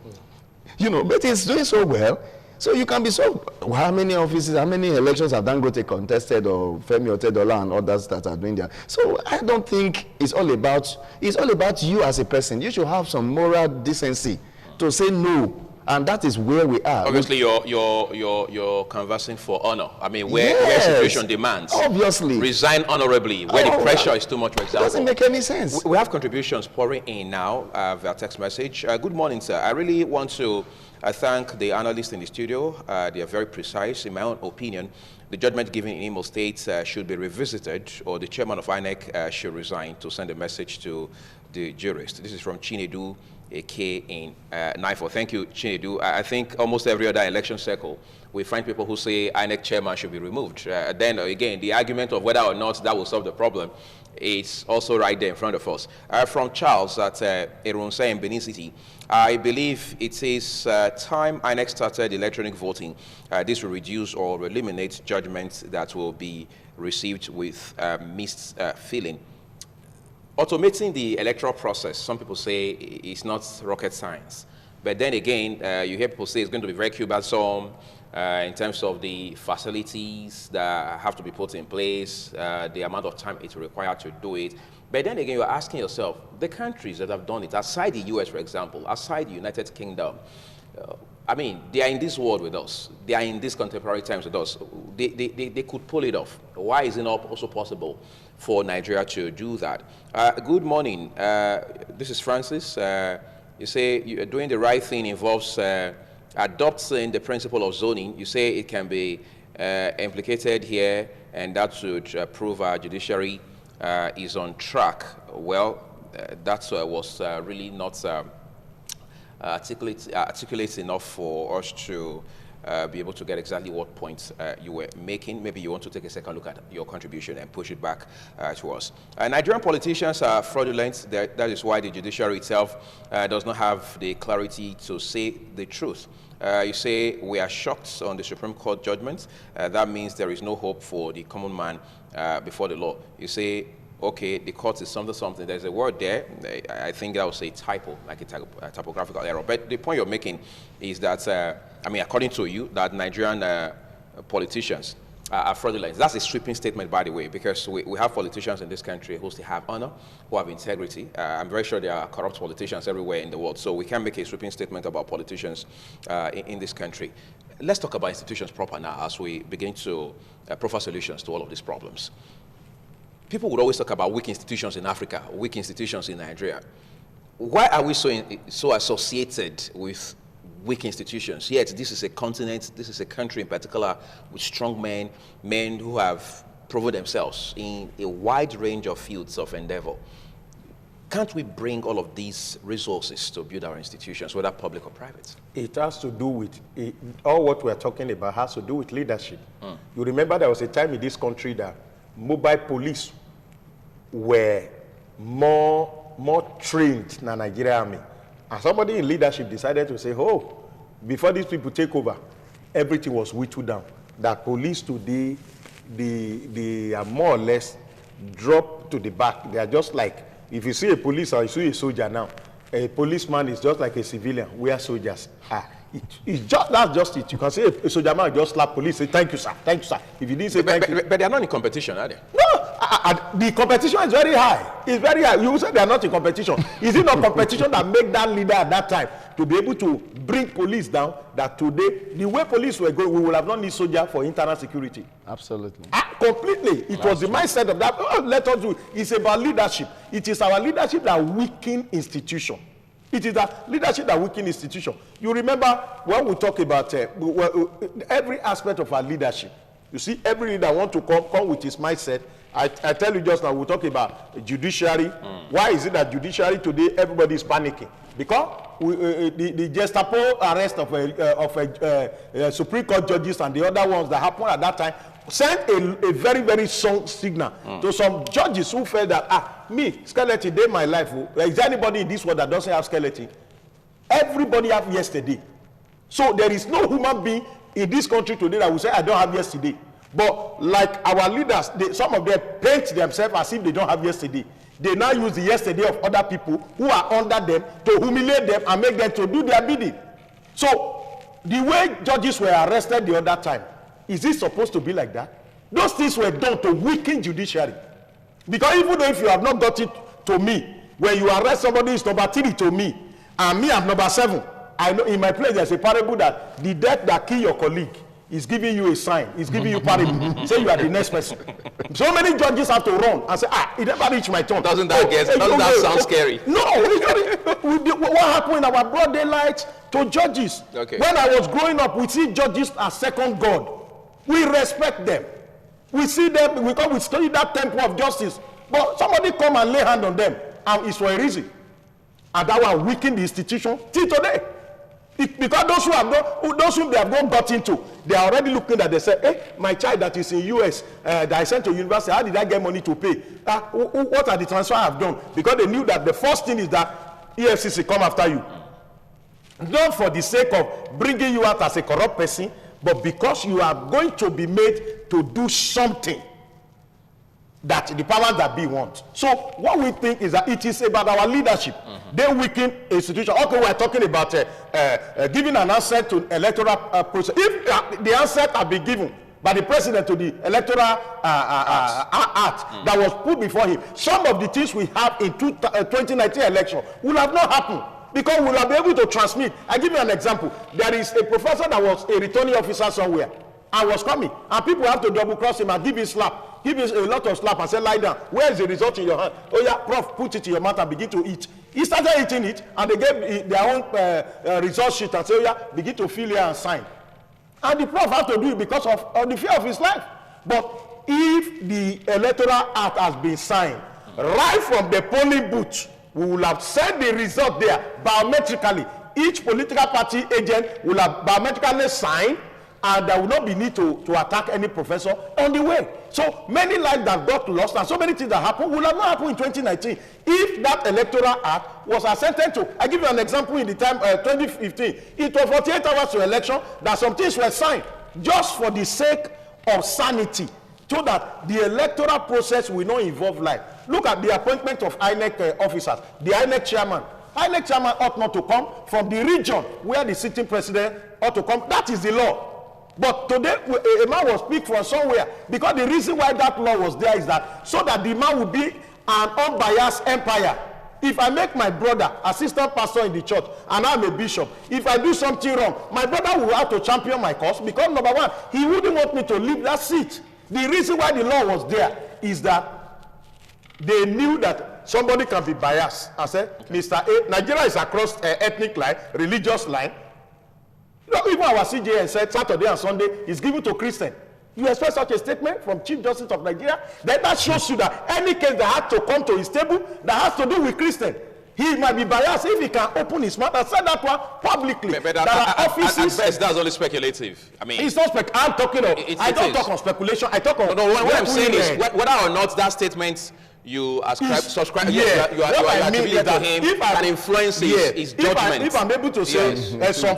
You know, but he's doing so well. So you can be so, how many offices, how many elections have Dangote contested, or Femi Otedola and others that are doing that? So I don't think it's all about you as a person. You should have some moral decency to say no. And that is where we are.
Obviously, you're canvassing for honor. I mean, where situation demands.
Obviously.
Resign honorably. Where the pressure is too much, for example.
Doesn't make any sense.
We have contributions pouring in now via text message. Good morning, sir. I really want to thank the analysts in the studio. They are very precise. In my own opinion, the judgment given in Imo State should be revisited, or the chairman of INEC should resign to send a message to the jurist. This is from Chinedu AK in NIFO. Thank you, Chinedu. I think almost every other election cycle, we find people who say INEC chairman should be removed. Then again, the argument of whether or not that will solve the problem is also right there in front of us. From Charles at Erunse in Benin City, I believe it is time INEC started electronic voting. This will reduce or eliminate judgments that will be received with mixed feeling. Automating the electoral process, some people say it's not rocket science. But then again, you hear people say it's going to be very cumbersome in terms of the facilities that have to be put in place, the amount of time it will require to do it. But then again, you're asking yourself, the countries that have done it, aside the US, for example, aside the United Kingdom, I mean, they are in this world with us. They are in these contemporary times with us. They could pull it off. Why is it not also possible for Nigeria to do that? Good morning. This is Francis. You say doing the right thing involves adopting the principle of zoning. You say it can be implicated here, and that should prove our judiciary is on track. Well, that was really not articulate enough for us to be able to get exactly what points you were making. Maybe you want to take a second look at your contribution and push it back to us. Nigerian politicians are fraudulent. That is why the judiciary itself does not have the clarity to say the truth. You say we are shocked on the Supreme Court judgment. That means there is no hope for the common man before the law. You say, okay, the court is something. There's a word there. I think that was a typo, like a typographical error. But the point you're making is that, I mean, according to you, that Nigerian politicians are fraudulent. That's a sweeping statement, by the way, because we have politicians in this country who still have honor, who have integrity. I'm very sure there are corrupt politicians everywhere in the world. So we can make a sweeping statement about politicians in this country. Let's talk about institutions proper now as we begin to proffer solutions to all of these problems. People would always talk about weak institutions in Africa, weak institutions in Nigeria. Why are we so associated with weak institutions. Yet this is a continent, this is a country in particular with strong men who have proven themselves in a wide range of fields of endeavor. Can't we bring all of these resources to build our institutions, whether public or private?
It has to do with, all what we're talking about has to do with leadership. You remember there was a time in this country that mobile police were more trained than Nigerian army. And somebody in leadership decided to say, oh, before these people take over, everything was whittled down. That police today, they are more or less dropped to the back. They are just like, if you see a police or you see a soldier now, a policeman is just like a civilian. We are soldiers. It's just, that's just it. You can say a soldier man just slap police, say thank you sir, thank you sir. If you didn't say thank you.
But they are not in competition, are they?
No, the competition is very high. It's very high. You say they are not in competition. Is it not competition that make that leader at that time to be able to bring police down? That today, the way police were going, we will have not need soldier for internal security.
Absolutely.
Completely. It was the mindset of that. Oh, let us do. It's about leadership. It is our leadership that weaken institution. It is that leadership that weaken institution. You remember when we talk about every aspect of our leadership. You see, every leader want to come with his mindset. I tell you just now, we talk about judiciary. Why is it that judiciary today, everybody is panicking? Because the Gestapo arrest of Supreme Court judges and the other ones that happened at that time sent a very, very strong signal to some judges who felt that, me, skeleton, day my life. Is there anybody in this world that doesn't have skeleton? Everybody have yesterday. So there is no human being in this country today that will say, I don't have yesterday. But like our leaders, some of them paint themselves as if they don't have yesterday. They now use the yesterday of other people who are under them to humiliate them and make them to do their bidding. So the way judges were arrested the other time, is it supposed to be like that? Those things were done to weaken judiciary. Because even though if you have not got it to me, when you arrest somebody, it's number 3 to me, and me, I'm number 7. I know in my place there's a parable that the death that kill your colleague is giving you a sign. It's giving you parable. Say you are the next person. So many judges have to run and say, it never reached my turn.
Doesn't that sound scary?
No. What happened in our broad daylight to judges?
Okay.
When I was growing up, we see judges as second God. We respect them. We see them, we study that temple of justice. But somebody come and lay hand on them, and it's for a reason. And that will weaken the institution till today. Because those whom they have not got into, they are already looking at, they say, hey, my child that is in US, that I sent to university, how did I get money to pay? What are the transfer I have done? Because they knew that the first thing is that EFCC come after you. Not for the sake of bringing you out as a corrupt person, but because you are going to be made to do something that the powers that be want. So what we think is that it is about our leadership. They weaken institution. Okay, we are talking about giving an answer to electoral process. If the answer had been given by the president to the electoral act that was put before him, some of the things we have in 2019 election will have not happened. Because we will be able to transmit. I give you an example. There is a professor that was a returning officer somewhere. I was coming, and people have to double cross him and give him slap. Give him a lot of slap and say, lie down. Where is the result in your hand? Oh yeah, prof, put it in your mouth and begin to eat. He started eating it, and they gave their own result sheet and say, oh yeah, begin to fill here and sign. And the prof had to do it because of the fear of his life. But if the electoral act has been signed, right from the polling booth, we will have sent the result there biometrically. Each political party agent will have biometrically signed, and there will not be need to attack any professor on the way. So many lives that got lost and so many things that happened will have not happened in 2019 if that electoral act was assented to. I give you an example. In the time 2015, it was 48 hours to election that some things were signed just for the sake of sanity, so that the electoral process will not involve life. Look at the appointment of INEC officers. The INEC chairman. INEC chairman ought not to come from the region where the sitting president ought to come. That is the law. But today, a man will speak from somewhere, because the reason why that law was there is that so that the man will be an unbiased empire. If I make my brother assistant pastor in the church and I'm a bishop, if I do something wrong, my brother will have to champion my cause, because number one, he wouldn't want me to leave that seat. The reason why the law was there is that they knew that somebody can be biased and say, Mr. A, Nigeria is across ethnic line, religious line. Not even our CJN said Saturday and Sunday is given to Christian. You expect such a statement from Chief Justice of Nigeria? Then that shows you that any case that had to come to his table that has to do with Christian, he might be biased if he can open his mouth and say that one publicly.
But
there are offices.
That's only speculative. I mean,
it's not I'm talking of. I don't talk on speculation. I talk on.
No, what I'm saying is whether or not that statement you subscribe, you are attributing to him and influence his judgment.
If I'm able to say some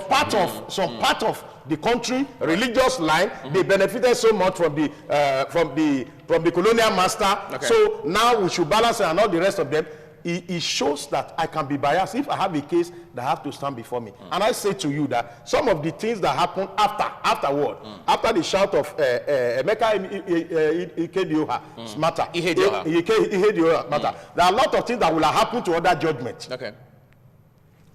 part of the country religious line, they benefited so much from the colonial master. Okay. So now we should balance it and all the rest of them. It shows that I can be biased if I have a case that have to stand before me. And I say to you that some of the things that happen afterward, after the shout of Emeka Ihedioha matter, matter, there are a lot of things that will have happened to other judgments. Okay.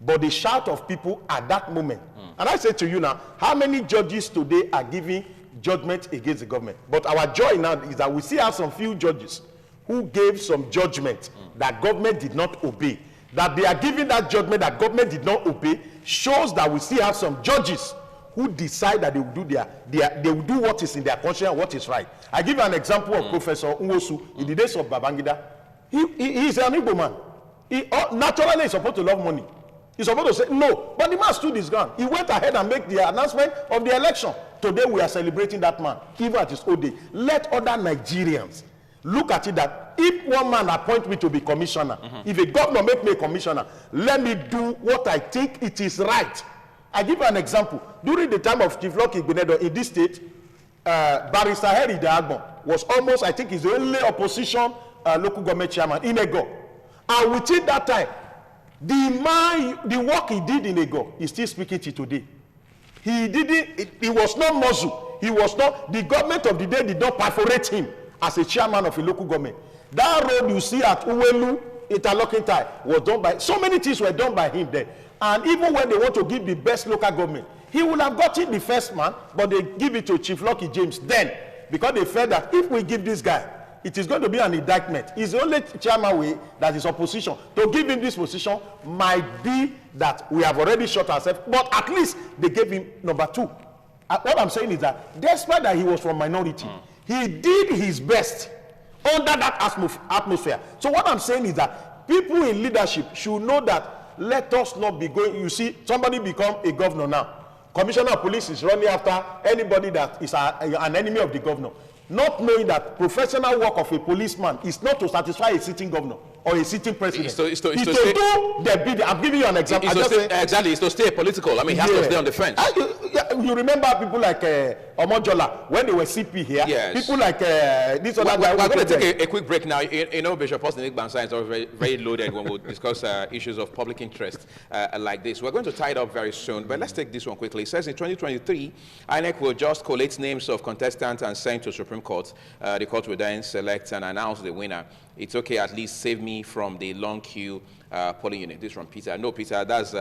But the shout of people at that moment. And I say to you now, how many judges today are giving judgment against the government? But our joy now is that we still have some few judges who gave some judgment that government did not obey. That they are giving that judgment that government did not obey shows that we still have some judges who decide that they will do they will do what is in their conscience and what is right. I give you an example of Professor Nwosu in the days of Babangida. He is an Igbo man. Naturally he's supposed to love money. He's supposed to say no, but the man stood his ground. He went ahead and made the announcement of the election. Today we are celebrating that man, even at his old age. Let other Nigerians look at it that if one man appoint me to be commissioner, if a governor make me a commissioner, let me do what I think it is right. I give you an example. During the time of Chief Lucky Igbeneghu in this state, Barrister Harry Dagbon was almost, I think, he's the only opposition local government chairman in Ego. And within that time, the work he did in Ego is still speaking to today. He was not muzzled. He was not, the government of the day did not perforate him as a chairman of a local government. That road you see at Uwelu, interlocking tie, was done by, so many things were done by him there. And even when they want to give the best local government, he would have gotten the first man, but they give it to Chief Lucky James then, because they felt that if we give this guy, it is going to be an indictment. He's the only chairman way that is opposition. To give him this position might be that we have already shot ourselves, but at least they gave him number 2. What I'm saying is that despite that he was from minority, he did his best under that atmosphere. So what I'm saying is that people in leadership should know that let us not be going, you see, somebody become a governor now. Commissioner of police is running after anybody that is an enemy of the governor. Not knowing that professional work of a policeman is not to satisfy a sitting governor or a sitting president. It's to do the bidding. I'm giving you an example.
Exactly, it's to stay political. I mean, he has to stay on the fence.
You remember people like Omojola when they were CP here? Yes. People like this other guy.
We're going to take a quick break now. You know, Bishop Austin Igbansa is always very, very loaded when we discuss issues of public interest like this. We're going to tie it up very soon, but let's take this one quickly. It says in 2023, INEC will just collate names of contestants and send to Supreme Court. The court will then select and announce the winner. It's okay, at least save me from the long queue polling unit. This is from Peter. No, Peter, that's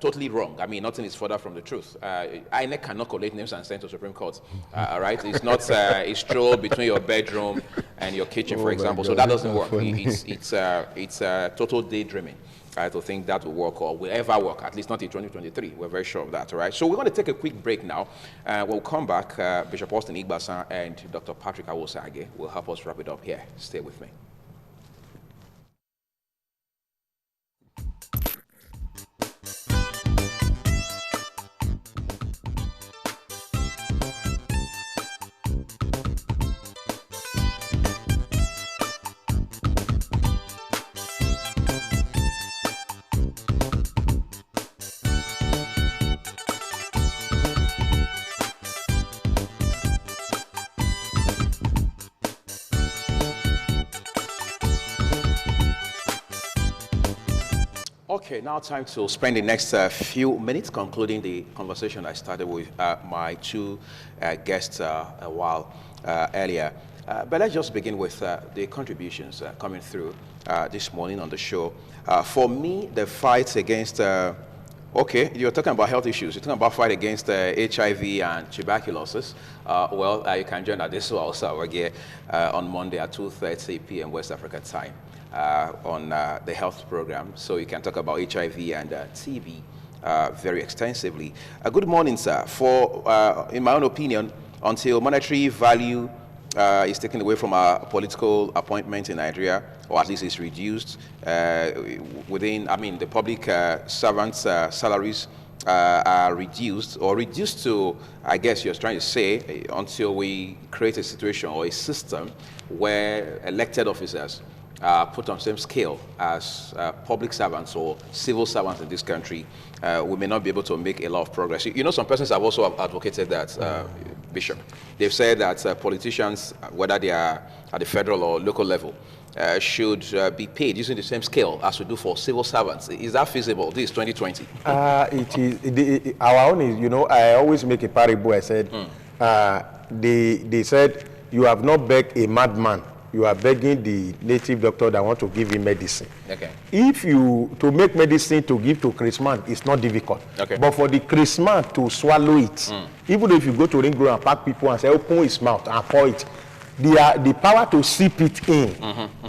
totally wrong. I mean, nothing is further from the truth. INEC cannot collate names and send to Supreme Court. All right, it's not a stroll between your bedroom and your kitchen, for example. So that doesn't work. It's total daydreaming. To think that will work or will ever work, at least not in 2023. We're very sure of that, all right? So we're going to take a quick break now. We'll come back. Bishop Austin Igbansa and Dr. Patrick Awosage will help us wrap it up here. Stay with me. Okay, now time to spend the next few minutes concluding the conversation I started with my two guests a while earlier. But let's just begin with the contributions coming through this morning on the show. For me, the fight against, okay, you're talking about health issues. You're talking about fight against HIV and tuberculosis. Well, you can join us this also. We're here on Monday at 2:30 p.m. West Africa time. On the health program, so you can talk about HIV and TB very extensively. Good morning, sir. In my own opinion, until monetary value is taken away from our political appointments in Nigeria, or at least is reduced the public servants' salaries are reduced to, I guess you're trying to say, until we create a situation or a system where elected officers are put on the same scale as public servants or civil servants in this country, we may not be able to make a lot of progress. You know, some persons have also advocated that, Bishop. They've said that politicians, whether they are at the federal or local level, should be paid using the same scale as we do for civil servants. Is that feasible? This is 2020.
Our own is, you know, I always make a parable. I said, they said, you have not begged a madman. You are begging the native doctor that want to give him medicine.
Okay.
To make medicine to give to Christmas, it's not difficult. Okay. But for the Christmas to swallow it, even if you go to Ring Road and pack people and say, open his mouth and pour it, the power to sip it in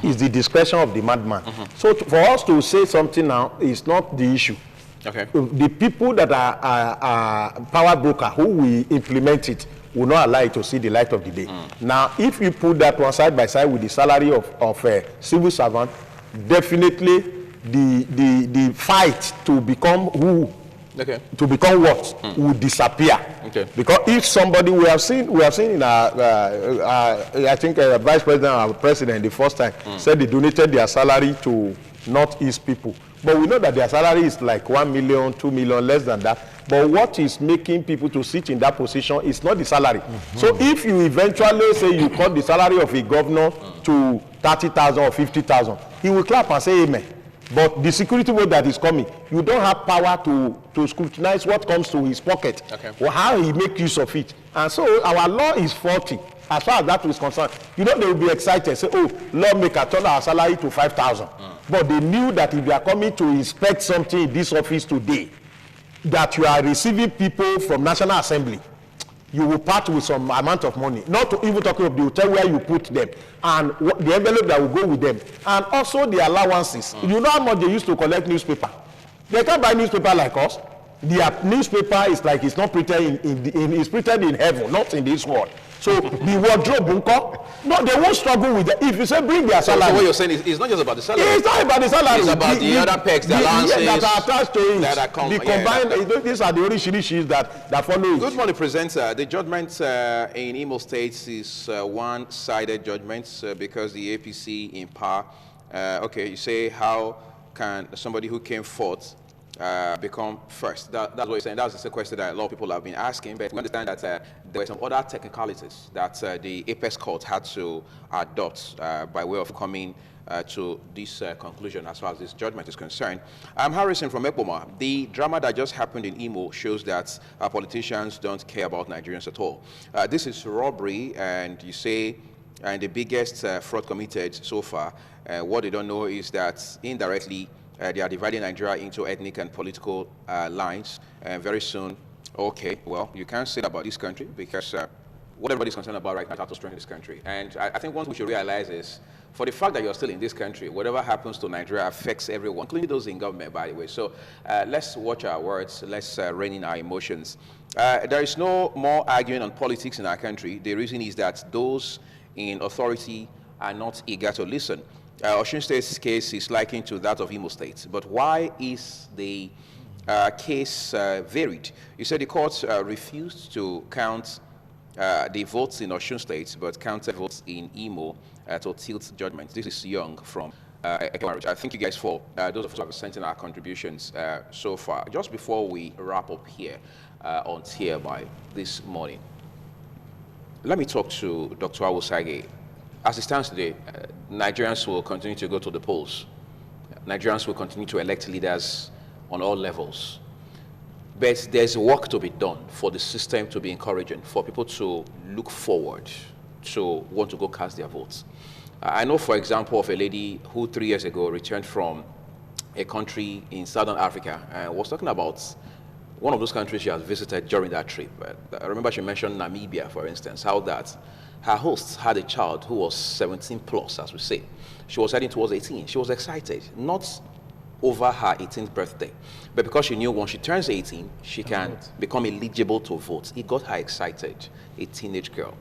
is the discretion of the madman. So for us to say something now is not the issue.
Okay.
The people that are power broker who will implement it will not allow it to see the light of the day. Now, if you put that one side by side with the salary of a civil servant, definitely the fight to become to become what will disappear. Okay. Because if somebody, we have seen in I think Vice President or President the first time said they donated their salary to Northeast people. But we know that their salary is like 1 million, 2 million, less than that. But what is making people to sit in that position is not the salary. So if you eventually say you cut the salary of a governor to 30,000 or 50,000, he will clap and say amen. But the security vote that is coming, you don't have power to scrutinize what comes to his pocket, or how he make use of it. And so our law is faulty as far as that is concerned. You know, they will be excited, say, oh, lawmaker turn our salary to 5,000. But they knew that if you are coming to inspect something in this office today, that you are receiving people from National Assembly, you will part with some amount of money, not to even talking of the hotel where you put them, and the envelope that will go with them, and also the allowances. You know how much they used to collect newspaper? They can't buy newspaper like us. Their newspaper is like it's not printed it's printed in heaven, not in this world. So the wardrobe, no, they won't struggle with that. If you say bring their salary.
So what you're saying is it's not just about the salary.
It's not about the salary.
It's about the other perks, the allowances
that are attached to it.
That are
combined. These are the only issues that follow it.
Good morning, presenter. The judgment in Imo State is one-sided judgment because the APC in power. Okay, you say how can somebody who came fourth become first? That's what you're saying. That's the question that a lot of people have been asking, but we understand that there were some other technicalities that the Apex Court had to adopt by way of coming to this conclusion as far as this judgment is concerned. I'm Harrison from Ekpoma. The drama that just happened in Imo shows that politicians don't care about Nigerians at all. This is robbery, and you say, and the biggest fraud committed so far. What they don't know is that indirectly, they are dividing Nigeria into ethnic and political lines. And very soon, okay, well, you can't say that about this country because what everybody's concerned about right now is how to strengthen this country. And I think what we should realize is, for the fact that you're still in this country, whatever happens to Nigeria affects everyone, including those in government, by the way. So let's watch our words, let's rein in our emotions. There is no more arguing on politics in our country. The reason is that those in authority are not eager to listen. Osun State's case is likened to that of Imo State. But why is the case varied? You said the court refused to count the votes in Osun State, but counted votes in Imo to tilt judgment. This is Young from Ekpoma. I thank you guys for those of us who have sent in our contributions so far. Just before we wrap up here on TMI this morning, let me talk to Dr. Awosage. As it stands today, Nigerians will continue to go to the polls. Nigerians will continue to elect leaders on all levels. But there's work to be done for the system to be encouraging, for people to look forward, to want to go cast their votes. I know, for example, of a lady who 3 years ago returned from a country in Southern Africa and was talking about one of those countries she has visited during that trip. I remember she mentioned Namibia, for instance, how that her host had a child who was 17 plus, as we say. She was heading towards 18. She was excited, not over her 18th birthday. But because she knew once she turns 18, she can become eligible to vote. It got her excited, a teenage girl.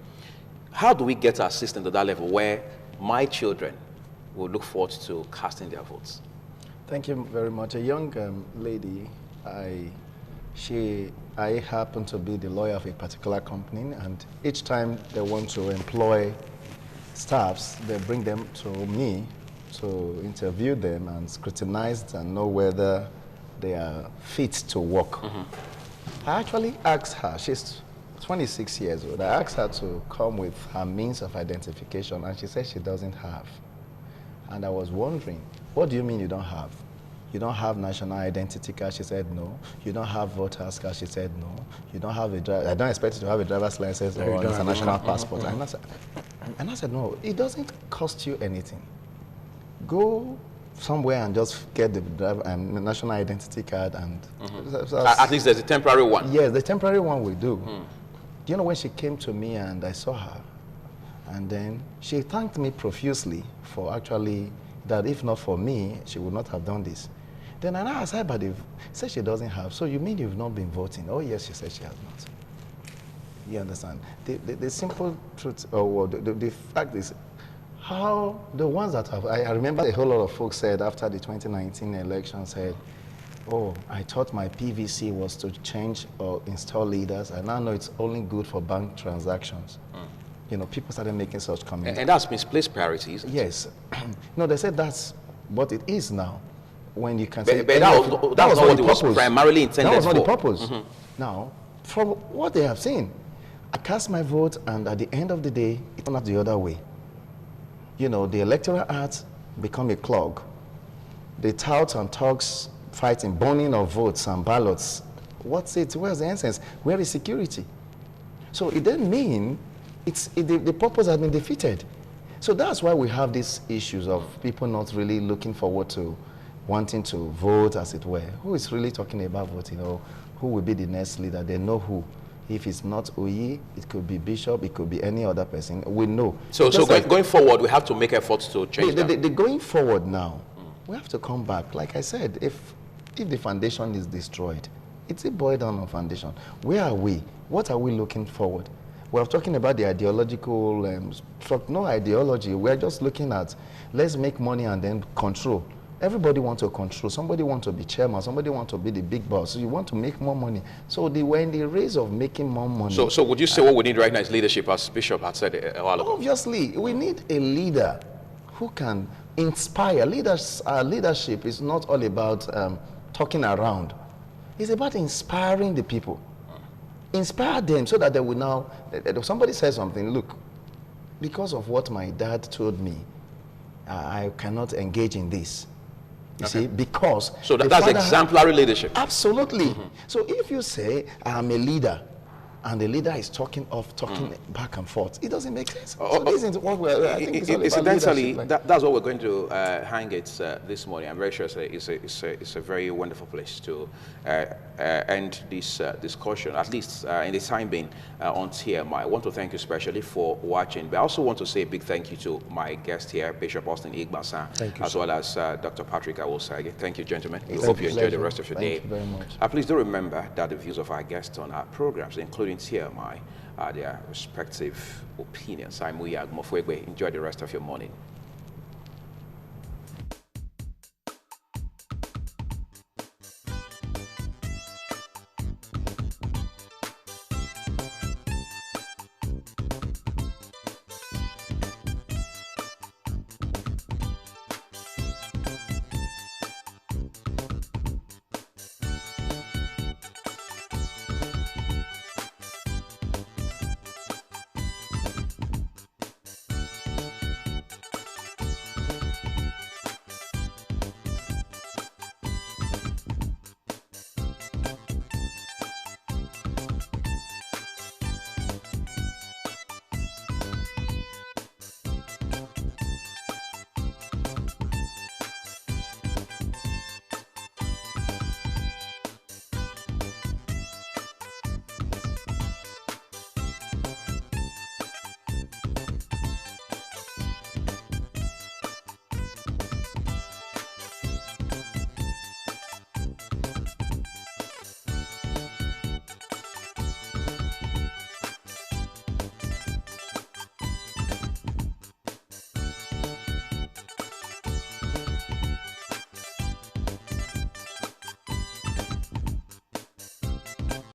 How do we get our system to that level where my children will look forward to casting their votes?
Thank you very much. A young lady, I happen to be the lawyer of a particular company, and each time they want to employ staffs, they bring them to me to interview them and scrutinize and know whether they are fit to work. I actually asked her, she's 26 years old, I asked her to come with her means of identification, and she said she doesn't have. And I was wondering, what do you mean you don't have? You don't have national identity card? She said no. You don't have voter's card? She said no. You don't have a driver. I don't expect you to have a driver's license or an international passport. And I said, no, it doesn't cost you anything. Go somewhere and just get the national identity card and...
At least there's a temporary one.
Yes, the temporary one we do. Do you know when she came to me and I saw her, and then she thanked me profusely for actually, that if not for me, she would not have done this. Then I asked her, but said she doesn't have. So you mean you've not been voting? Oh yes, she said she has not. You understand? The simple truth, or the fact is, how the ones that have, I remember a whole lot of folks said after the 2019 election said, oh, I thought my PVC was to change or install leaders. I now know it's only good for bank transactions. You know, people started making such comments.
And that's misplaced priorities.
Yes. No, they said that's what it is now. When you can
but,
say...
But that was not what it was primarily intended for.
That was not the purpose. Now, from what they have seen, I cast my vote, and at the end of the day, it turned out the other way. You know, the Electoral Act become a clog. The touts and talks fighting, burning of votes and ballots. What's it? Where's the essence? Where is security? So it didn't mean the purpose has been defeated. So that's why we have these issues of people not really looking forward to wanting to vote, as it were. Who is really talking about voting? Or who will be the next leader? They know who. If it's not Oyi, it could be Bishop, it could be any other person. We know.
So going forward, we have to make efforts to change that.
The going forward now, we have to come back. Like I said, if the foundation is destroyed, it's a boil down on foundation. Where are we? What are we looking forward? We're talking about the ideological, no ideology. We're just looking at, let's make money and then control. Everybody wants to control. Somebody wants to be chairman. Somebody wants to be the big boss. So you want to make more money. So we're in the race of making more money.
So would you say what we need right now is leadership, as Bishop had said a while ago?
Obviously, we need a leader who can inspire. Leadership is not all about talking around. It's about inspiring the people. Inspire them so that they will now, if somebody says something, look, because of what my dad told me, I cannot engage in this. You see, because...
So that's exemplary leadership.
Absolutely. So if you say, I'm a leader, and the leader is talking back and forth, it doesn't make sense. So this is what I think it's all about
incidentally,
leadership.
that's what we're going to hang it this morning. I'm very sure it's a very wonderful place to end this discussion, at least in the time being on TMI. I want to thank you especially for watching, but I also want to say a big thank you to my guest here, Bishop Austin Igbasan, as well as Dr. Patrick Awosage. Thank you, gentlemen. We hope you enjoy the rest of your day.
Thank you very much.
Please do remember that the views of our guests on our programs, including TMI, are their respective opinions. I'm Uyag Mofwegwe. Enjoy the rest of your morning.